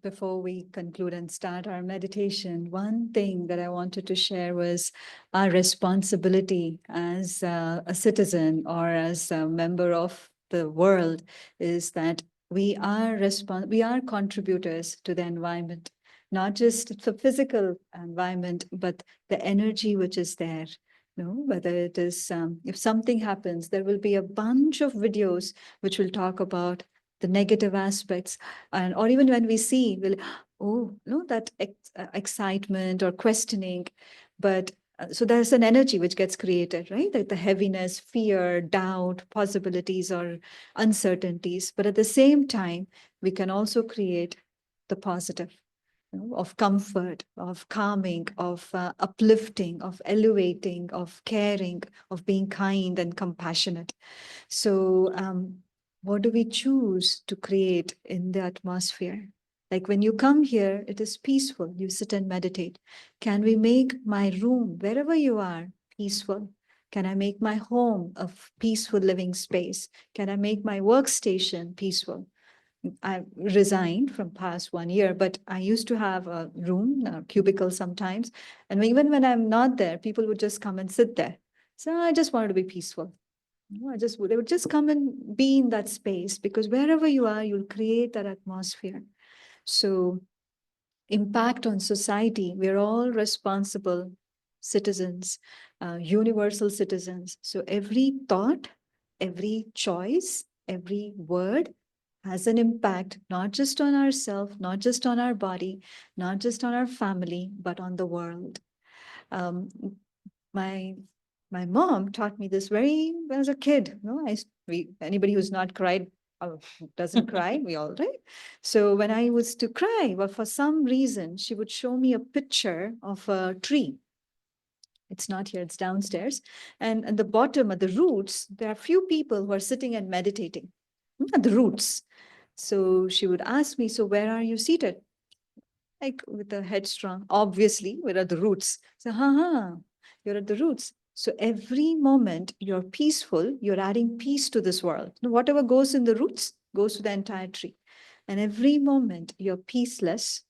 Before we conclude and start our meditation, one thing that I wanted to share was our responsibility as a citizen or as a member of the world is that we are contributors to the environment, not just the physical environment, but the energy which is there. Whether it is, if something happens, there will be a bunch of videos which will talk about the negative aspects, and or even when we see, we'll, oh, no, that excitement or questioning, but so there's an energy which gets created, right? Like the heaviness, fear, doubt, possibilities, or uncertainties. But at the same time, we can also create the positive, of comfort, of calming, of uplifting, of elevating, of caring, of being kind and compassionate. So, what do we choose to create in the atmosphere? Like when you come here, it is peaceful. You sit and meditate. Can we make my room, wherever you are, peaceful? Can I make my home a peaceful living space? Can I make my workstation peaceful? I resigned from past 1 year, but I used to have a room, a cubicle sometimes. And even when I'm not there, people would just come and sit there. So I just wanted to be peaceful. They would just come and be in that space, because wherever you are, you'll create that atmosphere. So impact on society, we're all responsible citizens, universal citizens. So every thought, every choice, every word has an impact, not just on ourselves, not just on our body, not just on our family, but on the world. Um, my my mom taught me this very as a kid. Anybody who's not cried doesn't cry. We all, right? So when I was to cry, well, for some reason, she would show me a picture of a tree. It's not here, it's downstairs. And at the bottom, at the roots, there are few people who are sitting and meditating at the roots. So she would ask me, so where are you seated? Like with a headstrong, obviously, we're at the roots. So, you're at the roots. So every moment you're peaceful, you're adding peace to this world. Whatever goes in the roots goes to the entire tree. And every moment you're peaceless,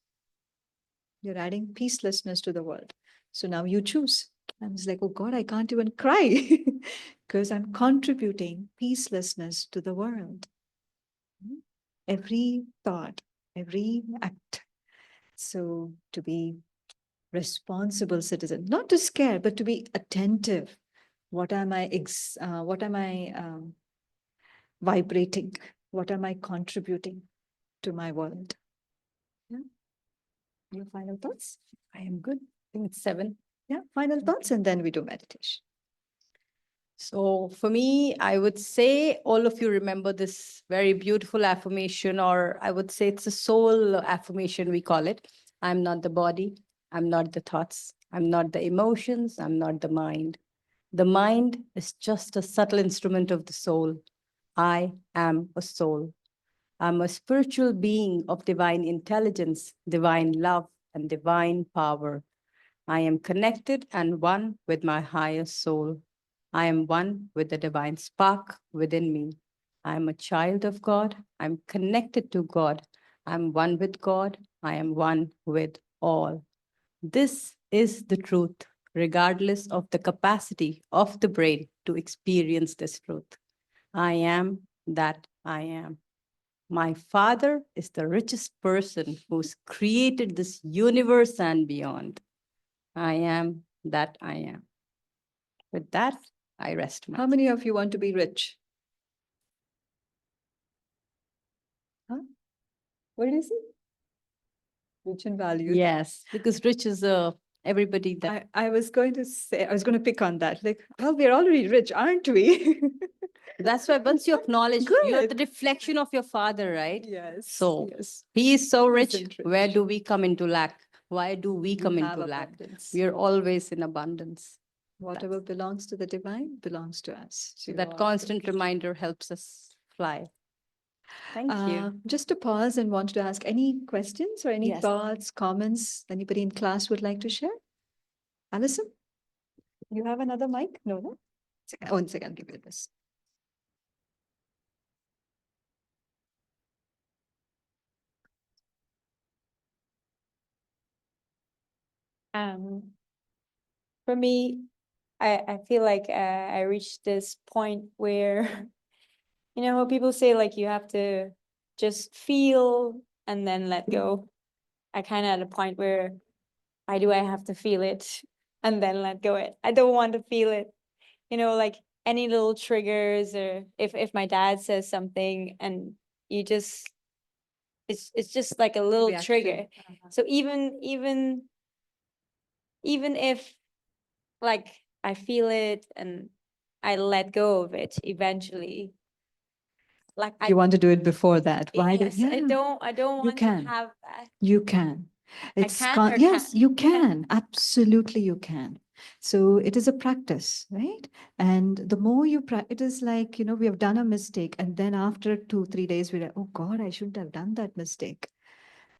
you're adding peacelessness to the world. So now you choose. I was like, oh God, I can't even cry because I'm contributing peacelessness to the world. Every thought, every act. So to be responsible citizen, not to scare, but to be attentive. What am I vibrating? What am I contributing to my world? Yeah. Your final thoughts? I am good. I think it's 7. Yeah, final thoughts, and then we do meditation. So for me, I would say all of you remember this very beautiful affirmation, or I would say it's a soul affirmation, we call it. I'm not the body. I'm not the thoughts. I'm not the emotions. I'm not the mind. The mind is just a subtle instrument of the soul. I am a soul. I'm a spiritual being of divine intelligence, divine love, and divine power. I am connected and one with my higher soul. I am one with the divine spark within me. I am a child of God. I'm connected to God. I'm one with God. I am one with all. This is the truth, regardless of the capacity of the brain to experience this truth. I am that I am. My Father is the richest person who's created this universe and beyond. I am that I am. With that, I rest my. How many of you want to be rich? Huh? What is it? Rich in value. Yes, because rich is everybody that. I was going to say, I was going to pick on that. Like, well, we're already rich, aren't we? That's why once you acknowledge you're the Good. reflection of your Father, right? Yes. So yes. he is so rich. Isn't Where rich. do we come into lack? Why do we come have into lack? abundance. We are always in abundance. Whatever belongs to the divine belongs to us. So that constant reminder helps us fly. Thank you. Just to pause and want to ask any questions or any Yes. thoughts, comments anybody in class would like to share? Alison, you have another mic? No. One second, I'll give you this. For me, I feel like I reached this point where, you know, how people say like you have to just feel and then let go. I kind of at a point where why do I have to feel it and then let go it? I don't want to feel it. You know, like any little triggers, or if my dad says something and you just it's just like a little Reaction. trigger. So even if like I feel it and I let go of it eventually, like You want to do it before that. Why? yes, I don't you want can. to have that. You can. can or Yes, can't? you can. Absolutely, you can. So it is a practice, right? And the more you practice, it is like, you know, we have done a mistake. And then after 2, 3 days, we're like, oh God, I shouldn't have done that mistake.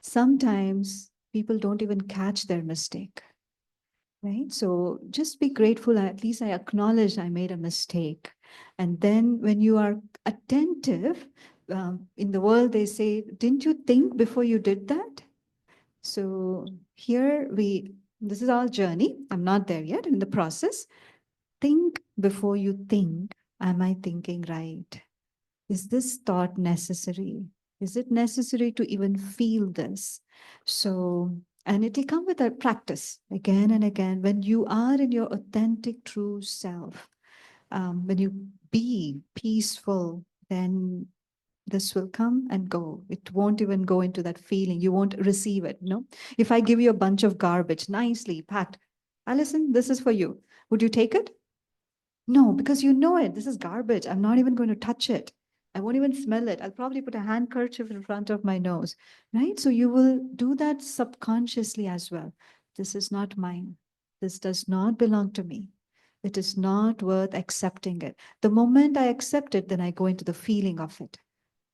Sometimes people don't even catch their mistake, right? So just be grateful. At least I acknowledge I made a mistake. And then when you are attentive, in the world, they say, didn't you think before you did that? So here this is our journey. I'm not there yet in the process. Think before you think. Am I thinking right? Is this thought necessary? Is it necessary to even feel this? So, and it'll come with a practice again and again. When you are in your authentic, true self, when you be peaceful, then this will come and go. It won't even go into that feeling. You won't receive it. No. If I give you a bunch of garbage, nicely packed, Allison, this is for you. Would you take it? No, because you know it. This is garbage. I'm not even going to touch it. I won't even smell it. I'll probably put a handkerchief in front of my nose, right? So you will do that subconsciously as well. This is not mine. This does not belong to me. It is not worth accepting it. The moment I accept it, then I go into the feeling of it.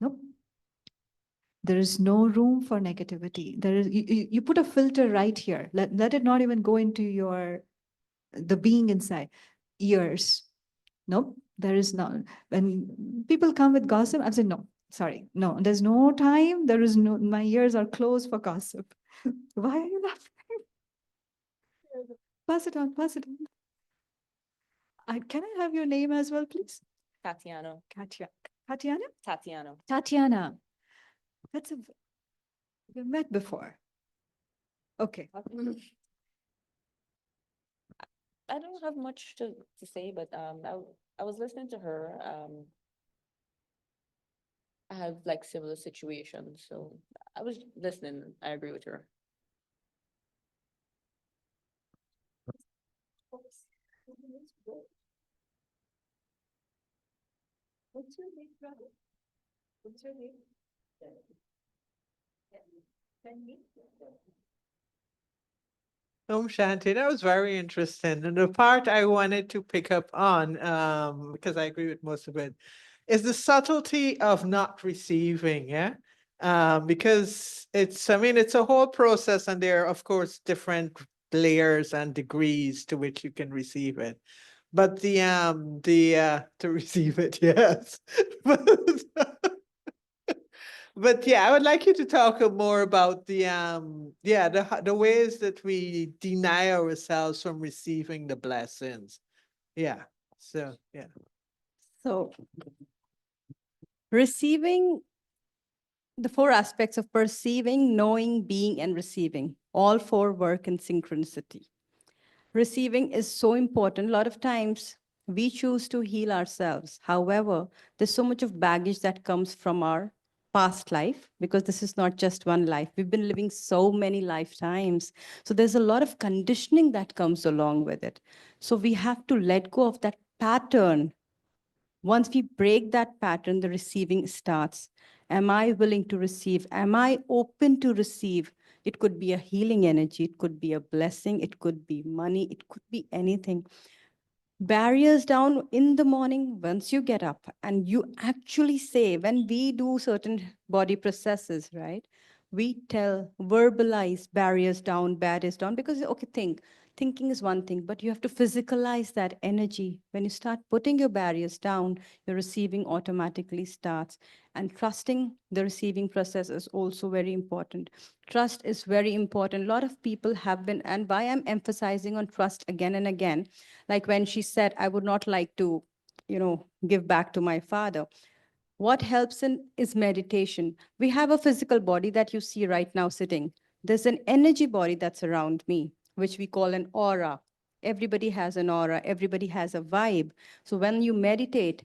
Nope. There is no room for negativity. There is you put a filter right here. Let it not even go into your the being inside. Ears. Nope, there is none. When people come with gossip, I'm saying no, sorry, no, there's no time. There is no, my ears are closed for gossip. Why are you laughing? Pass it on, pass it on. Can I have your name as well, please? Tatiana. Tatiana? Tatiana. Tatiana. That's a, we've met before. Okay. I don't have much to say, but I was listening to her. I have like similar situations, so I was listening. I agree with her. What's your name, brother? What's your name? Om Shanti, that was very interesting. And the part I wanted to pick up on, because I agree with most of it, is the subtlety of not receiving, yeah? Because I mean, it's a whole process, and there are, of course, different layers and degrees to which you can receive it. But to receive it, yes. But yeah, I would like you to talk more about the ways that we deny ourselves from receiving the blessings. Yeah. So yeah. So receiving the 4 aspects of perceiving, knowing, being, and receiving, all 4 work in synchronicity. Receiving is so important. A lot of times we choose to heal ourselves. However, there's so much of baggage that comes from our past life, because this is not just one life. We've been living so many lifetimes. So there's a lot of conditioning that comes along with it. So we have to let go of that pattern. Once we break that pattern, the receiving starts. Am I willing to receive? Am I open to receive? It could be a healing energy. It could be a blessing. It could be money. It could be anything. Barriers down in the morning once you get up and you actually say, when we do certain body processes, right? We verbalize barriers down, because, okay, think thinking is one thing, but you have to physicalize that energy. When you start putting your barriers down, your receiving automatically starts. And trusting the receiving process is also very important. Trust is very important. A lot of people have been, and why I'm emphasizing on trust again and again, like when she said, I would not like to, give back to my father. What helps in is meditation. We have a physical body that you see right now sitting. There's an energy body that's around me, which we call an aura. Everybody has an aura, everybody has a vibe. So when you meditate,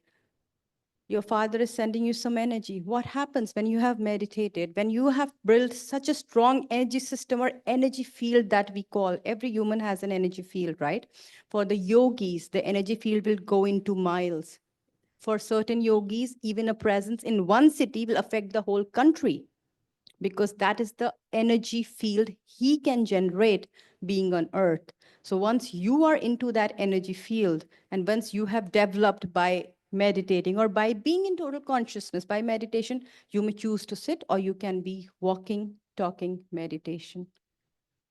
your father is sending you some energy. What happens when you have meditated, when you have built such a strong energy system or energy field that we call, every human has an energy field, right? For the yogis, the energy field will go into miles. For certain yogis, even a presence in one city will affect the whole country, because that is the energy field he can generate being on earth. So once you are into that energy field, and once you have developed by meditating or by being in total consciousness, by meditation, you may choose to sit, or you can be walking, talking meditation.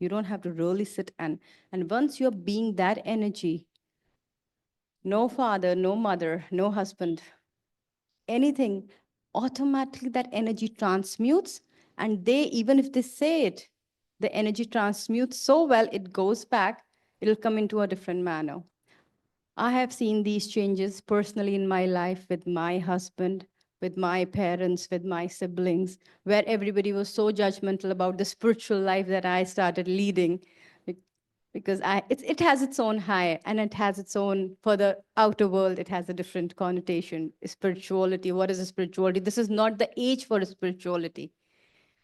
You don't have to really sit, and once you're being that energy, no father, no mother, no husband, anything, automatically that energy transmutes. And they, even if they say it, the energy transmutes so well, it goes back, it'll come into a different manner. I have seen these changes personally in my life with my husband, with my parents, with my siblings, where everybody was so judgmental about the spiritual life that I started leading. Because it has its own high, and it has its own, for the outer world, it has a different connotation. Spirituality, what is a spirituality? This is not the age for spirituality.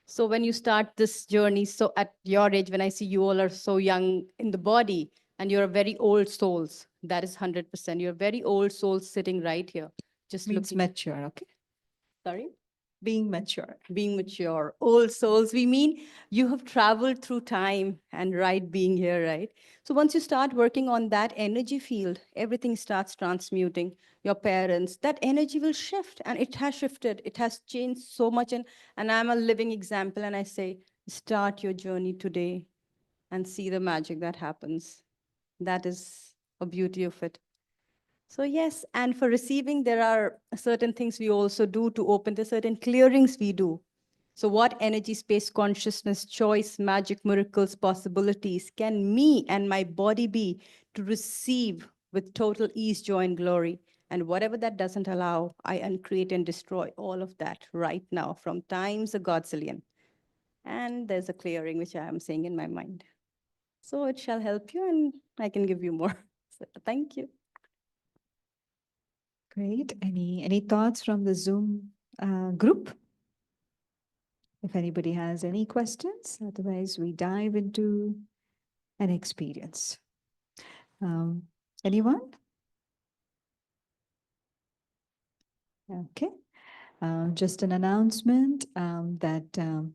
So when you start this journey, so at your age, when I see you all are so young in the body, and you're very old souls, that is 100%. You're very old souls sitting right here, just Means looking. mature, okay? Sorry? Being mature. Being mature, old souls. We mean you have traveled through time and right being here, right? So once you start working on that energy field, everything starts transmuting. Your parents, that energy will shift, and it has shifted. It has changed so much. And I'm a living example, and I say, start your journey today and see the magic that happens. That is a beauty of it. So yes, and for receiving, there are certain things we also do to open the certain clearings we do. So what energy, space, consciousness, choice, magic, miracles, possibilities can me and my body be to receive with total ease, joy, and glory? And whatever that doesn't allow, I uncreate and destroy all of that right now from times a godzillion. And there's a clearing which I am saying in my mind. So it shall help you, and I can give you more. So thank you. Great. Any thoughts from the Zoom group? If anybody has any questions, otherwise we dive into an experience. Anyone? Okay. Just an announcement that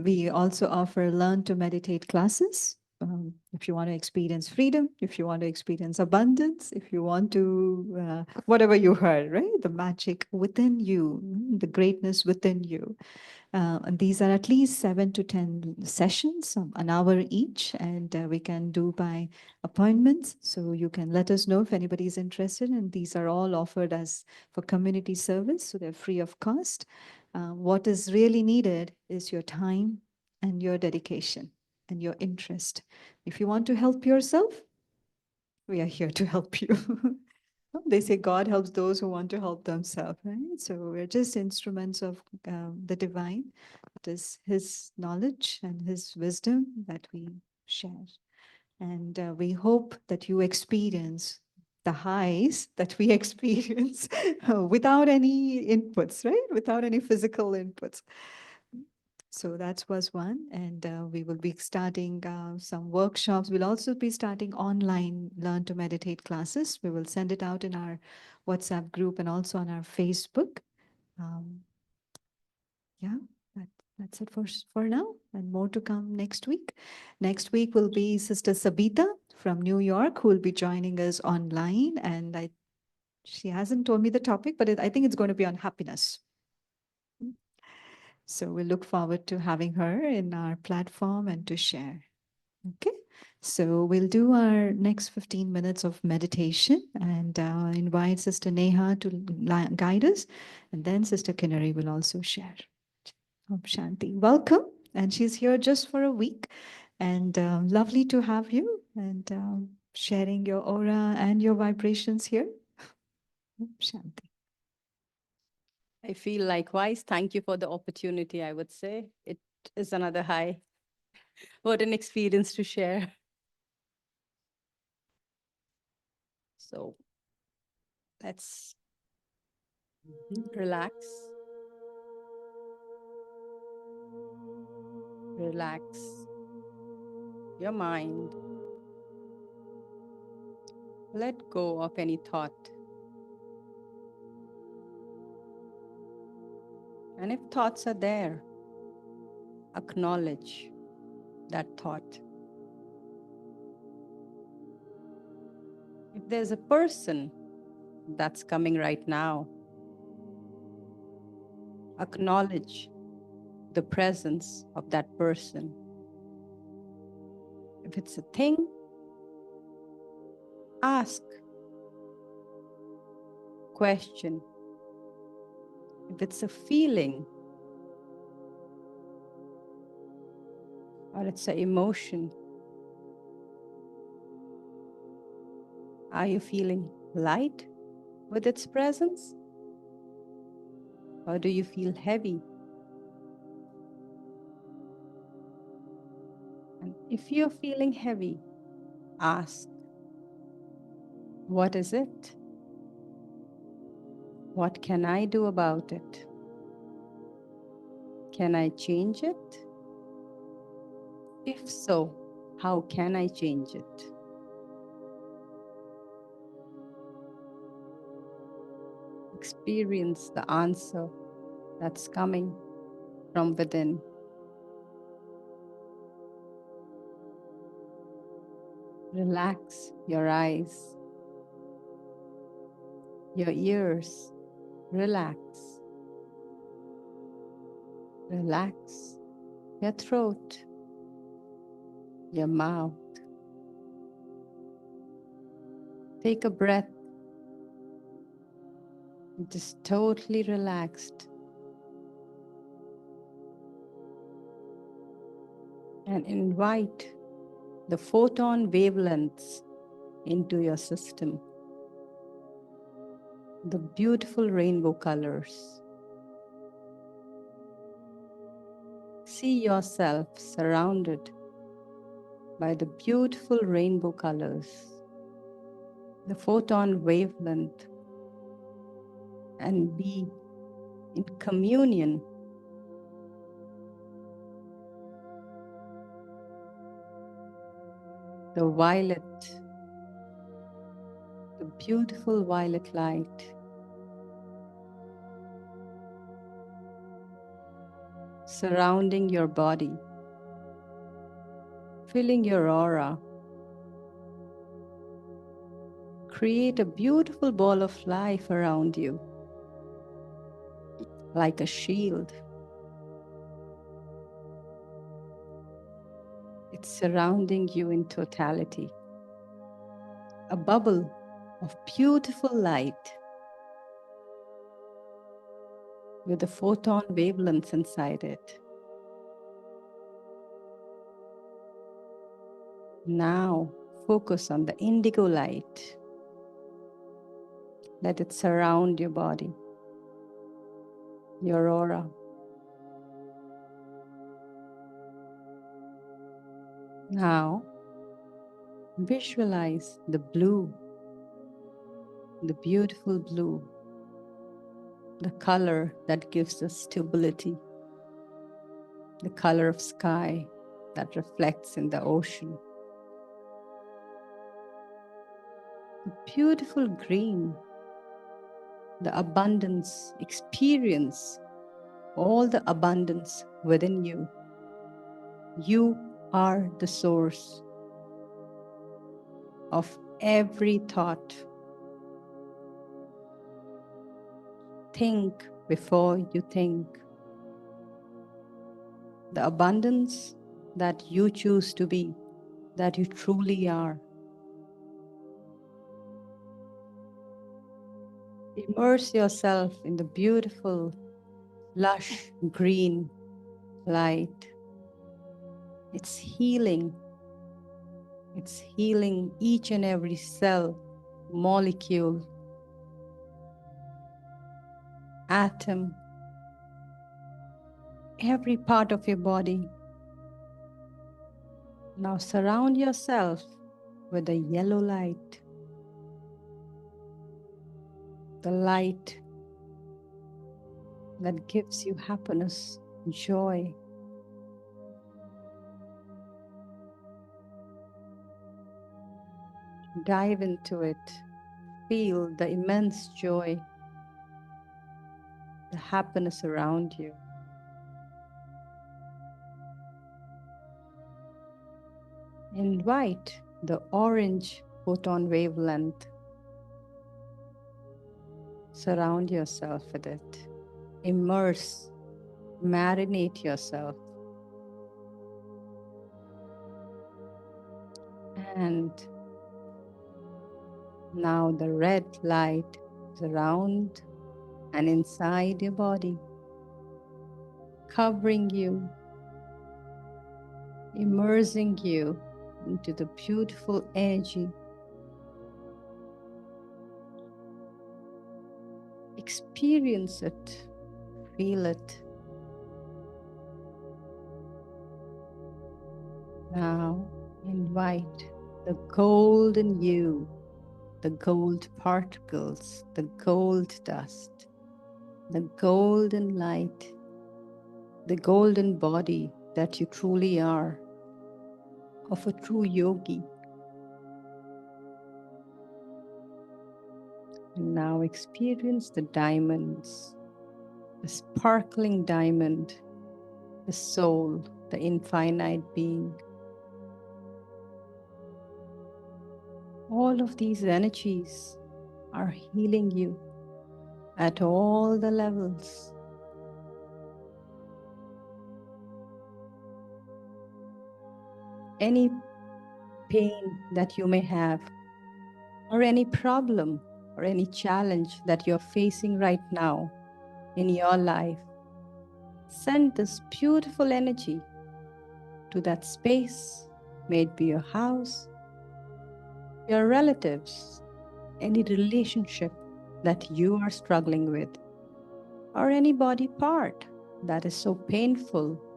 we also offer Learn to Meditate classes. If you want to experience freedom, if you want to experience abundance, if you want to, whatever you heard, right? The magic within you, the greatness within you. And these are at least 7 to 10 sessions, an hour each, and we can do by appointments. So you can let us know if anybody is interested. And these are all offered as for community service, so they're free of cost. What is really needed is your time and your dedication and your interest. If you want to help yourself, we are here to help you. They say God helps those who want to help themselves, right? So we're just instruments of the divine. It is His knowledge and His wisdom that we share. And we hope that you experience the highs that we experience without any inputs, right? Without any physical inputs. So that was one. And we will be starting some workshops. We'll also be starting online Learn to Meditate classes. We will send it out in our WhatsApp group and also on our Facebook. Yeah, that's it for now, and more to come next week. Next week will be Sister Sabita from New York, who will be joining us online. And she hasn't told me the topic, but I think it's going to be on happiness. So we look forward to having her in our platform and to share. Okay, so we'll do our next 15 minutes of meditation and invite Sister Neha to guide us, and then Sister Kinnari will also share. Om Shanti. Welcome, and she's here just for a week, and lovely to have you and sharing your aura and your vibrations here. Om Shanti. I feel likewise. Thank you for the opportunity, I would say. It is another high. What an experience to share. So let's relax. Relax your mind. Let go of any thought. And if thoughts are there, acknowledge that thought. If there's a person that's coming right now, acknowledge the presence of that person. If it's a thing, ask, question. If it's a feeling, or it's an emotion, are you feeling light with its presence? Or do you feel heavy? And if you're feeling heavy, ask, what is it? What can I do about it? Can I change it? If so, how can I change it? Experience the answer that's coming from within. Relax your eyes, your ears, relax. Relax your throat, your mouth. Take a breath, just totally relaxed. And invite the photon wavelengths into your system. The beautiful rainbow colors. See yourself surrounded by the beautiful rainbow colors, the photon wavelength, and be in communion the violet, the beautiful violet light surrounding your body, filling your aura. Create a beautiful ball of life around you, like a shield. It's surrounding you in totality. A bubble of beautiful light with the photon wavelengths inside it. Now focus on the indigo light. Let it surround your body, your aura. Now visualize the blue, the beautiful blue, the color that gives us stability, the color of sky that reflects in the ocean. The beautiful green, the abundance, experience all the abundance within you. You are the source of every thought. Think before you think. The abundance that you choose to be that you truly are. Immerse yourself in the beautiful, lush green light. It's healing. It's healing each and every cell, molecule, atom, every part of your body. Now surround yourself with a yellow light, the light that gives you happiness, joy. Dive into it. Feel the immense joy, the happiness around you. Invite the orange photon wavelength. Surround yourself with it. Immerse, marinate yourself. And now the red light is around and inside your body, covering you, immersing you into the beautiful energy. Experience it, feel it. Now invite the golden you, the gold particles, the gold dust, the golden light, the golden body that you truly are, of a true yogi. And now experience the diamonds, the sparkling diamond, the soul, the infinite being. All of these energies are healing you at all the levels. Any pain that you may have, or any problem, or any challenge that you're facing right now in your life, send this beautiful energy to that space. May it be your house, your relatives, any relationship that you are struggling with, or any body part that is so painful.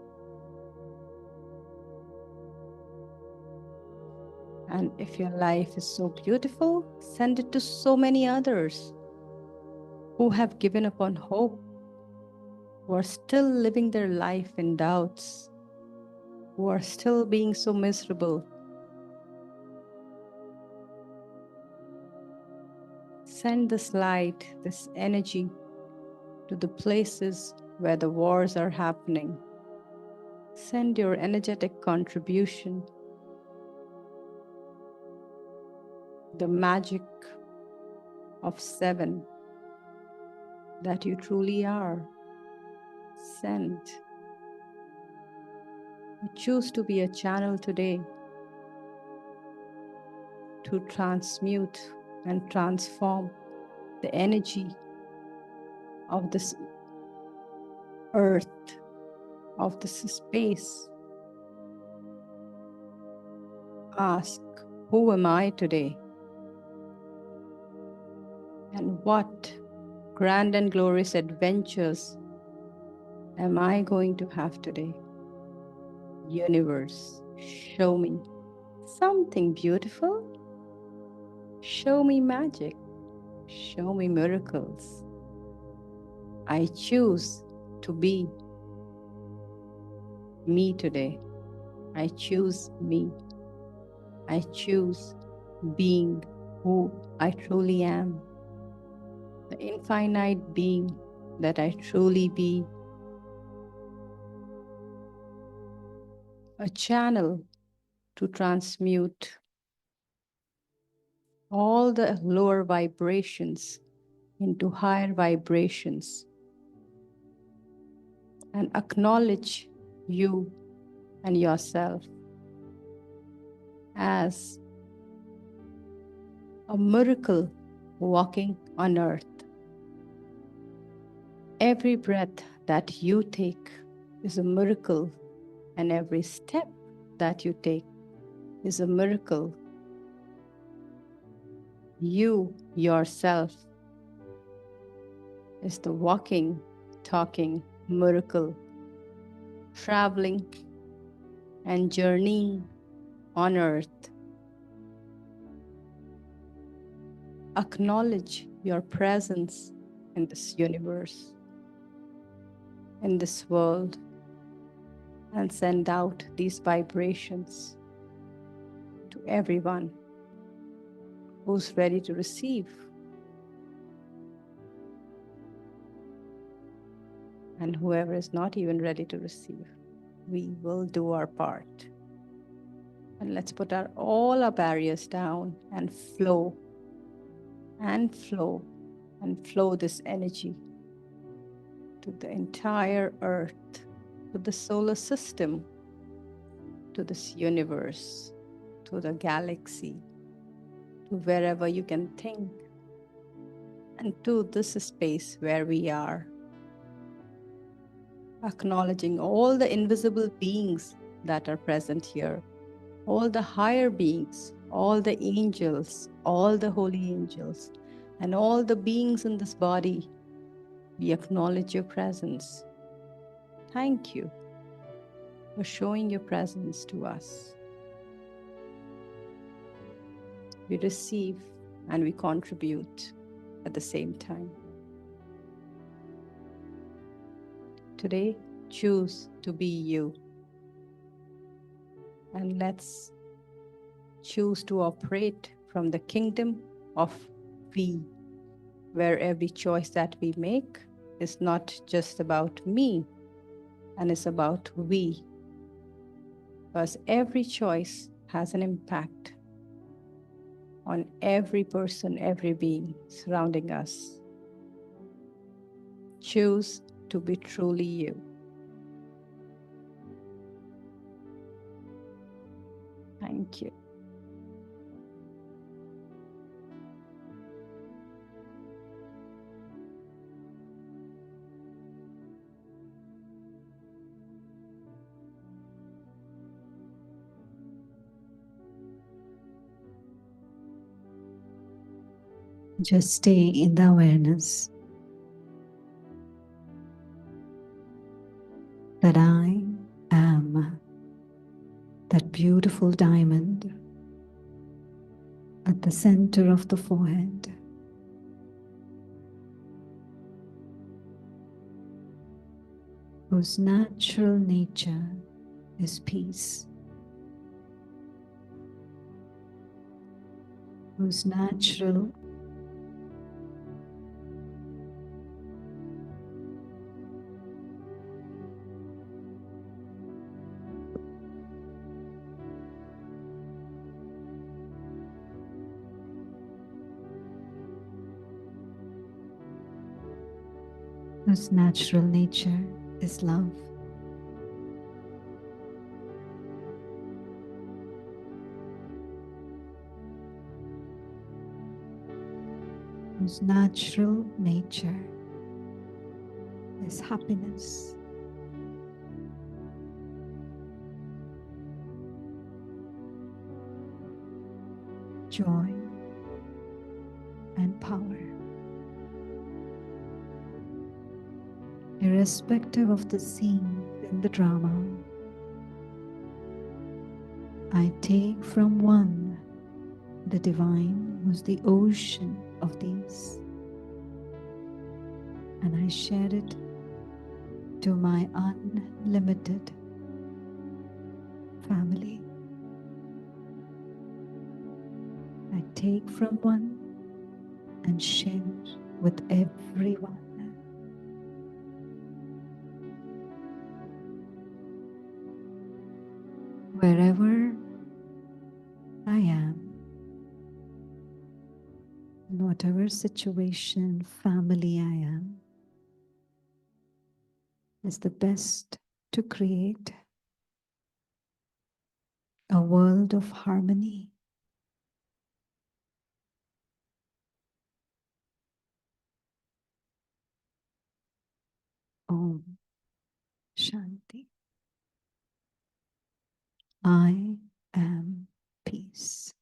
And if your life is so beautiful, send it to so many others who have given up on hope, who are still living their life in doubts, who are still being so miserable. Send this light, this energy to the places where the wars are happening. Send your energetic contribution. The magic of 7 that you truly are. Send. You choose to be a channel today to transmute and transform the energy of this earth, of this space. Ask, who am I today? And what grand and glorious adventures am I going to have today? Universe, show me something beautiful. Show me magic. Show me miracles. I choose to be me today. I choose me. I choose being who I truly am. The infinite being that I truly be. A channel to transmute all the lower vibrations into higher vibrations, and acknowledge you and yourself. as a miracle walking on earth. Every breath that you take is a miracle, and every step that you take is a miracle. You yourself is the walking, talking miracle, traveling and journeying on earth. Acknowledge your presence in this universe, in this world, and send out these vibrations to everyone who's ready to receive. And whoever is not even ready to receive, we will do our part. And let's put all our barriers down and flow and flow and flow this energy to the entire earth, to the solar system, to this universe, to the galaxy, to wherever you can think, and to this space where we are. Acknowledging all the invisible beings that are present here, all the higher beings, all the angels, all the holy angels, and all the beings in this body. We acknowledge your presence. Thank you for showing your presence to us. We receive and we contribute at the same time. Today, choose to be you. And let's choose to operate from the kingdom of we, where every choice that we make is not just about me, and it's about we. Because every choice has an impact on every person, every being surrounding us. Choose to be truly you. Thank you. Just stay in the awareness that I am that beautiful diamond at the center of the forehead. Whose natural nature is peace. Whose natural whose natural nature is love. Whose natural nature is happiness. Joy and power. Irrespective of the scene in the drama, I take from one the divine who's the ocean of these, and I share it to my unlimited family. I take from one and share with everyone. Wherever I am, in whatever situation, family I am, is the best to create a world of harmony. Om Shanti. I am peace.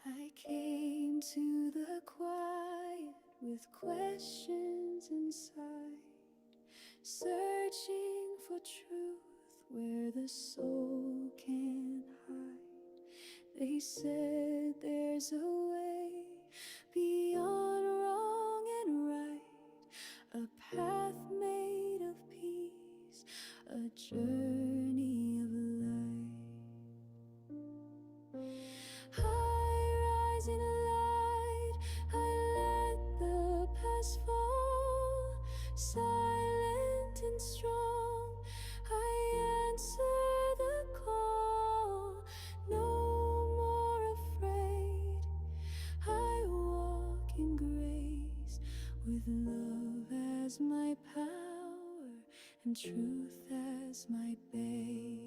I came to the quiet with questions inside, searching for truth where the soul can't hide. They said there's a way beyond wrong and right, a path made of peace, a journey of light. I rise in light, I let the past fall, silent and strong, I answer the call, no more afraid, I walk in grace, with love as my power, and truth as my base.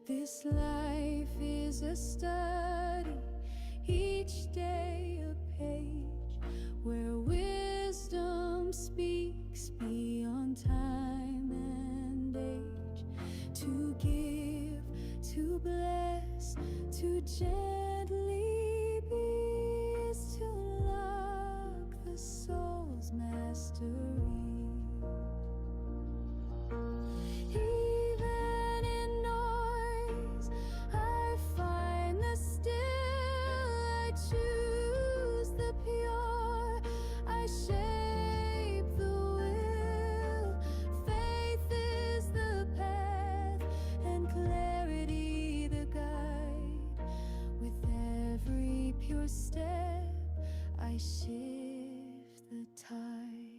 This life is a study, each day a page, where wisdom speaks beyond time and age. To give, to bless, to gently be, is to unlock the soul's mastery. Even in noise, I find the still, I choose the pure, I shape the will. Faith is the path, and clarity the guide. With every pure step, I shift the tide.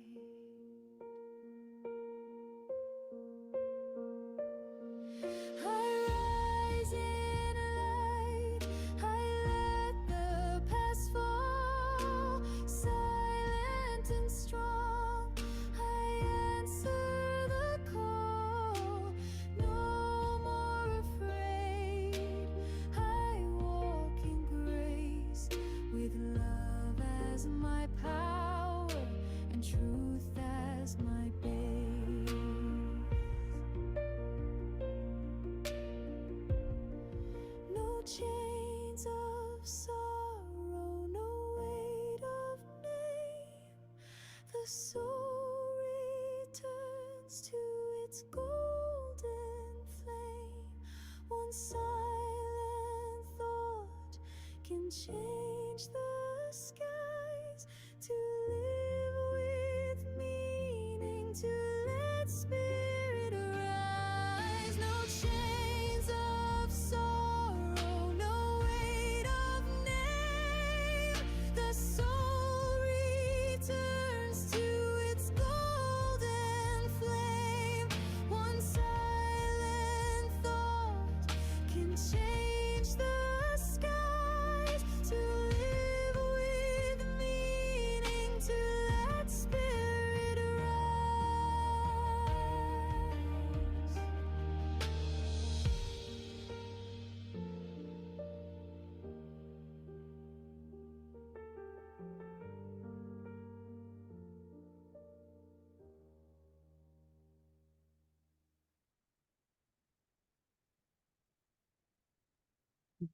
I rise in light, I let the past fall, silent and strong, I answer the call, no more afraid, I walk in grace, with love as my power, and truth as my base. No chains of sorrow, no weight of name. The soul returns to its golden flame. One silent thought can change the skies. To live with meaning, to let spirit arise. No chains of sorrow, no weight of name. The soul returns to its golden flame. One silent thought can change the skies. To live with meaning, to let spirit rise.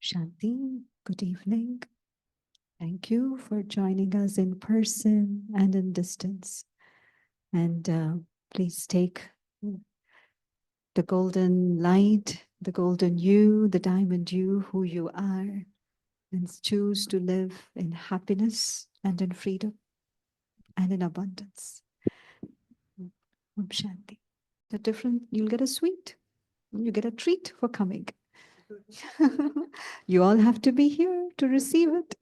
Shanti, good evening. Thank you for joining us in person and in distance. And please take the golden light, the golden you, the diamond you, who you are, and choose to live in happiness and in freedom and in abundance. Om Shanti. The different, you'll get a sweet, you get a treat for coming. You all have to be here to receive it.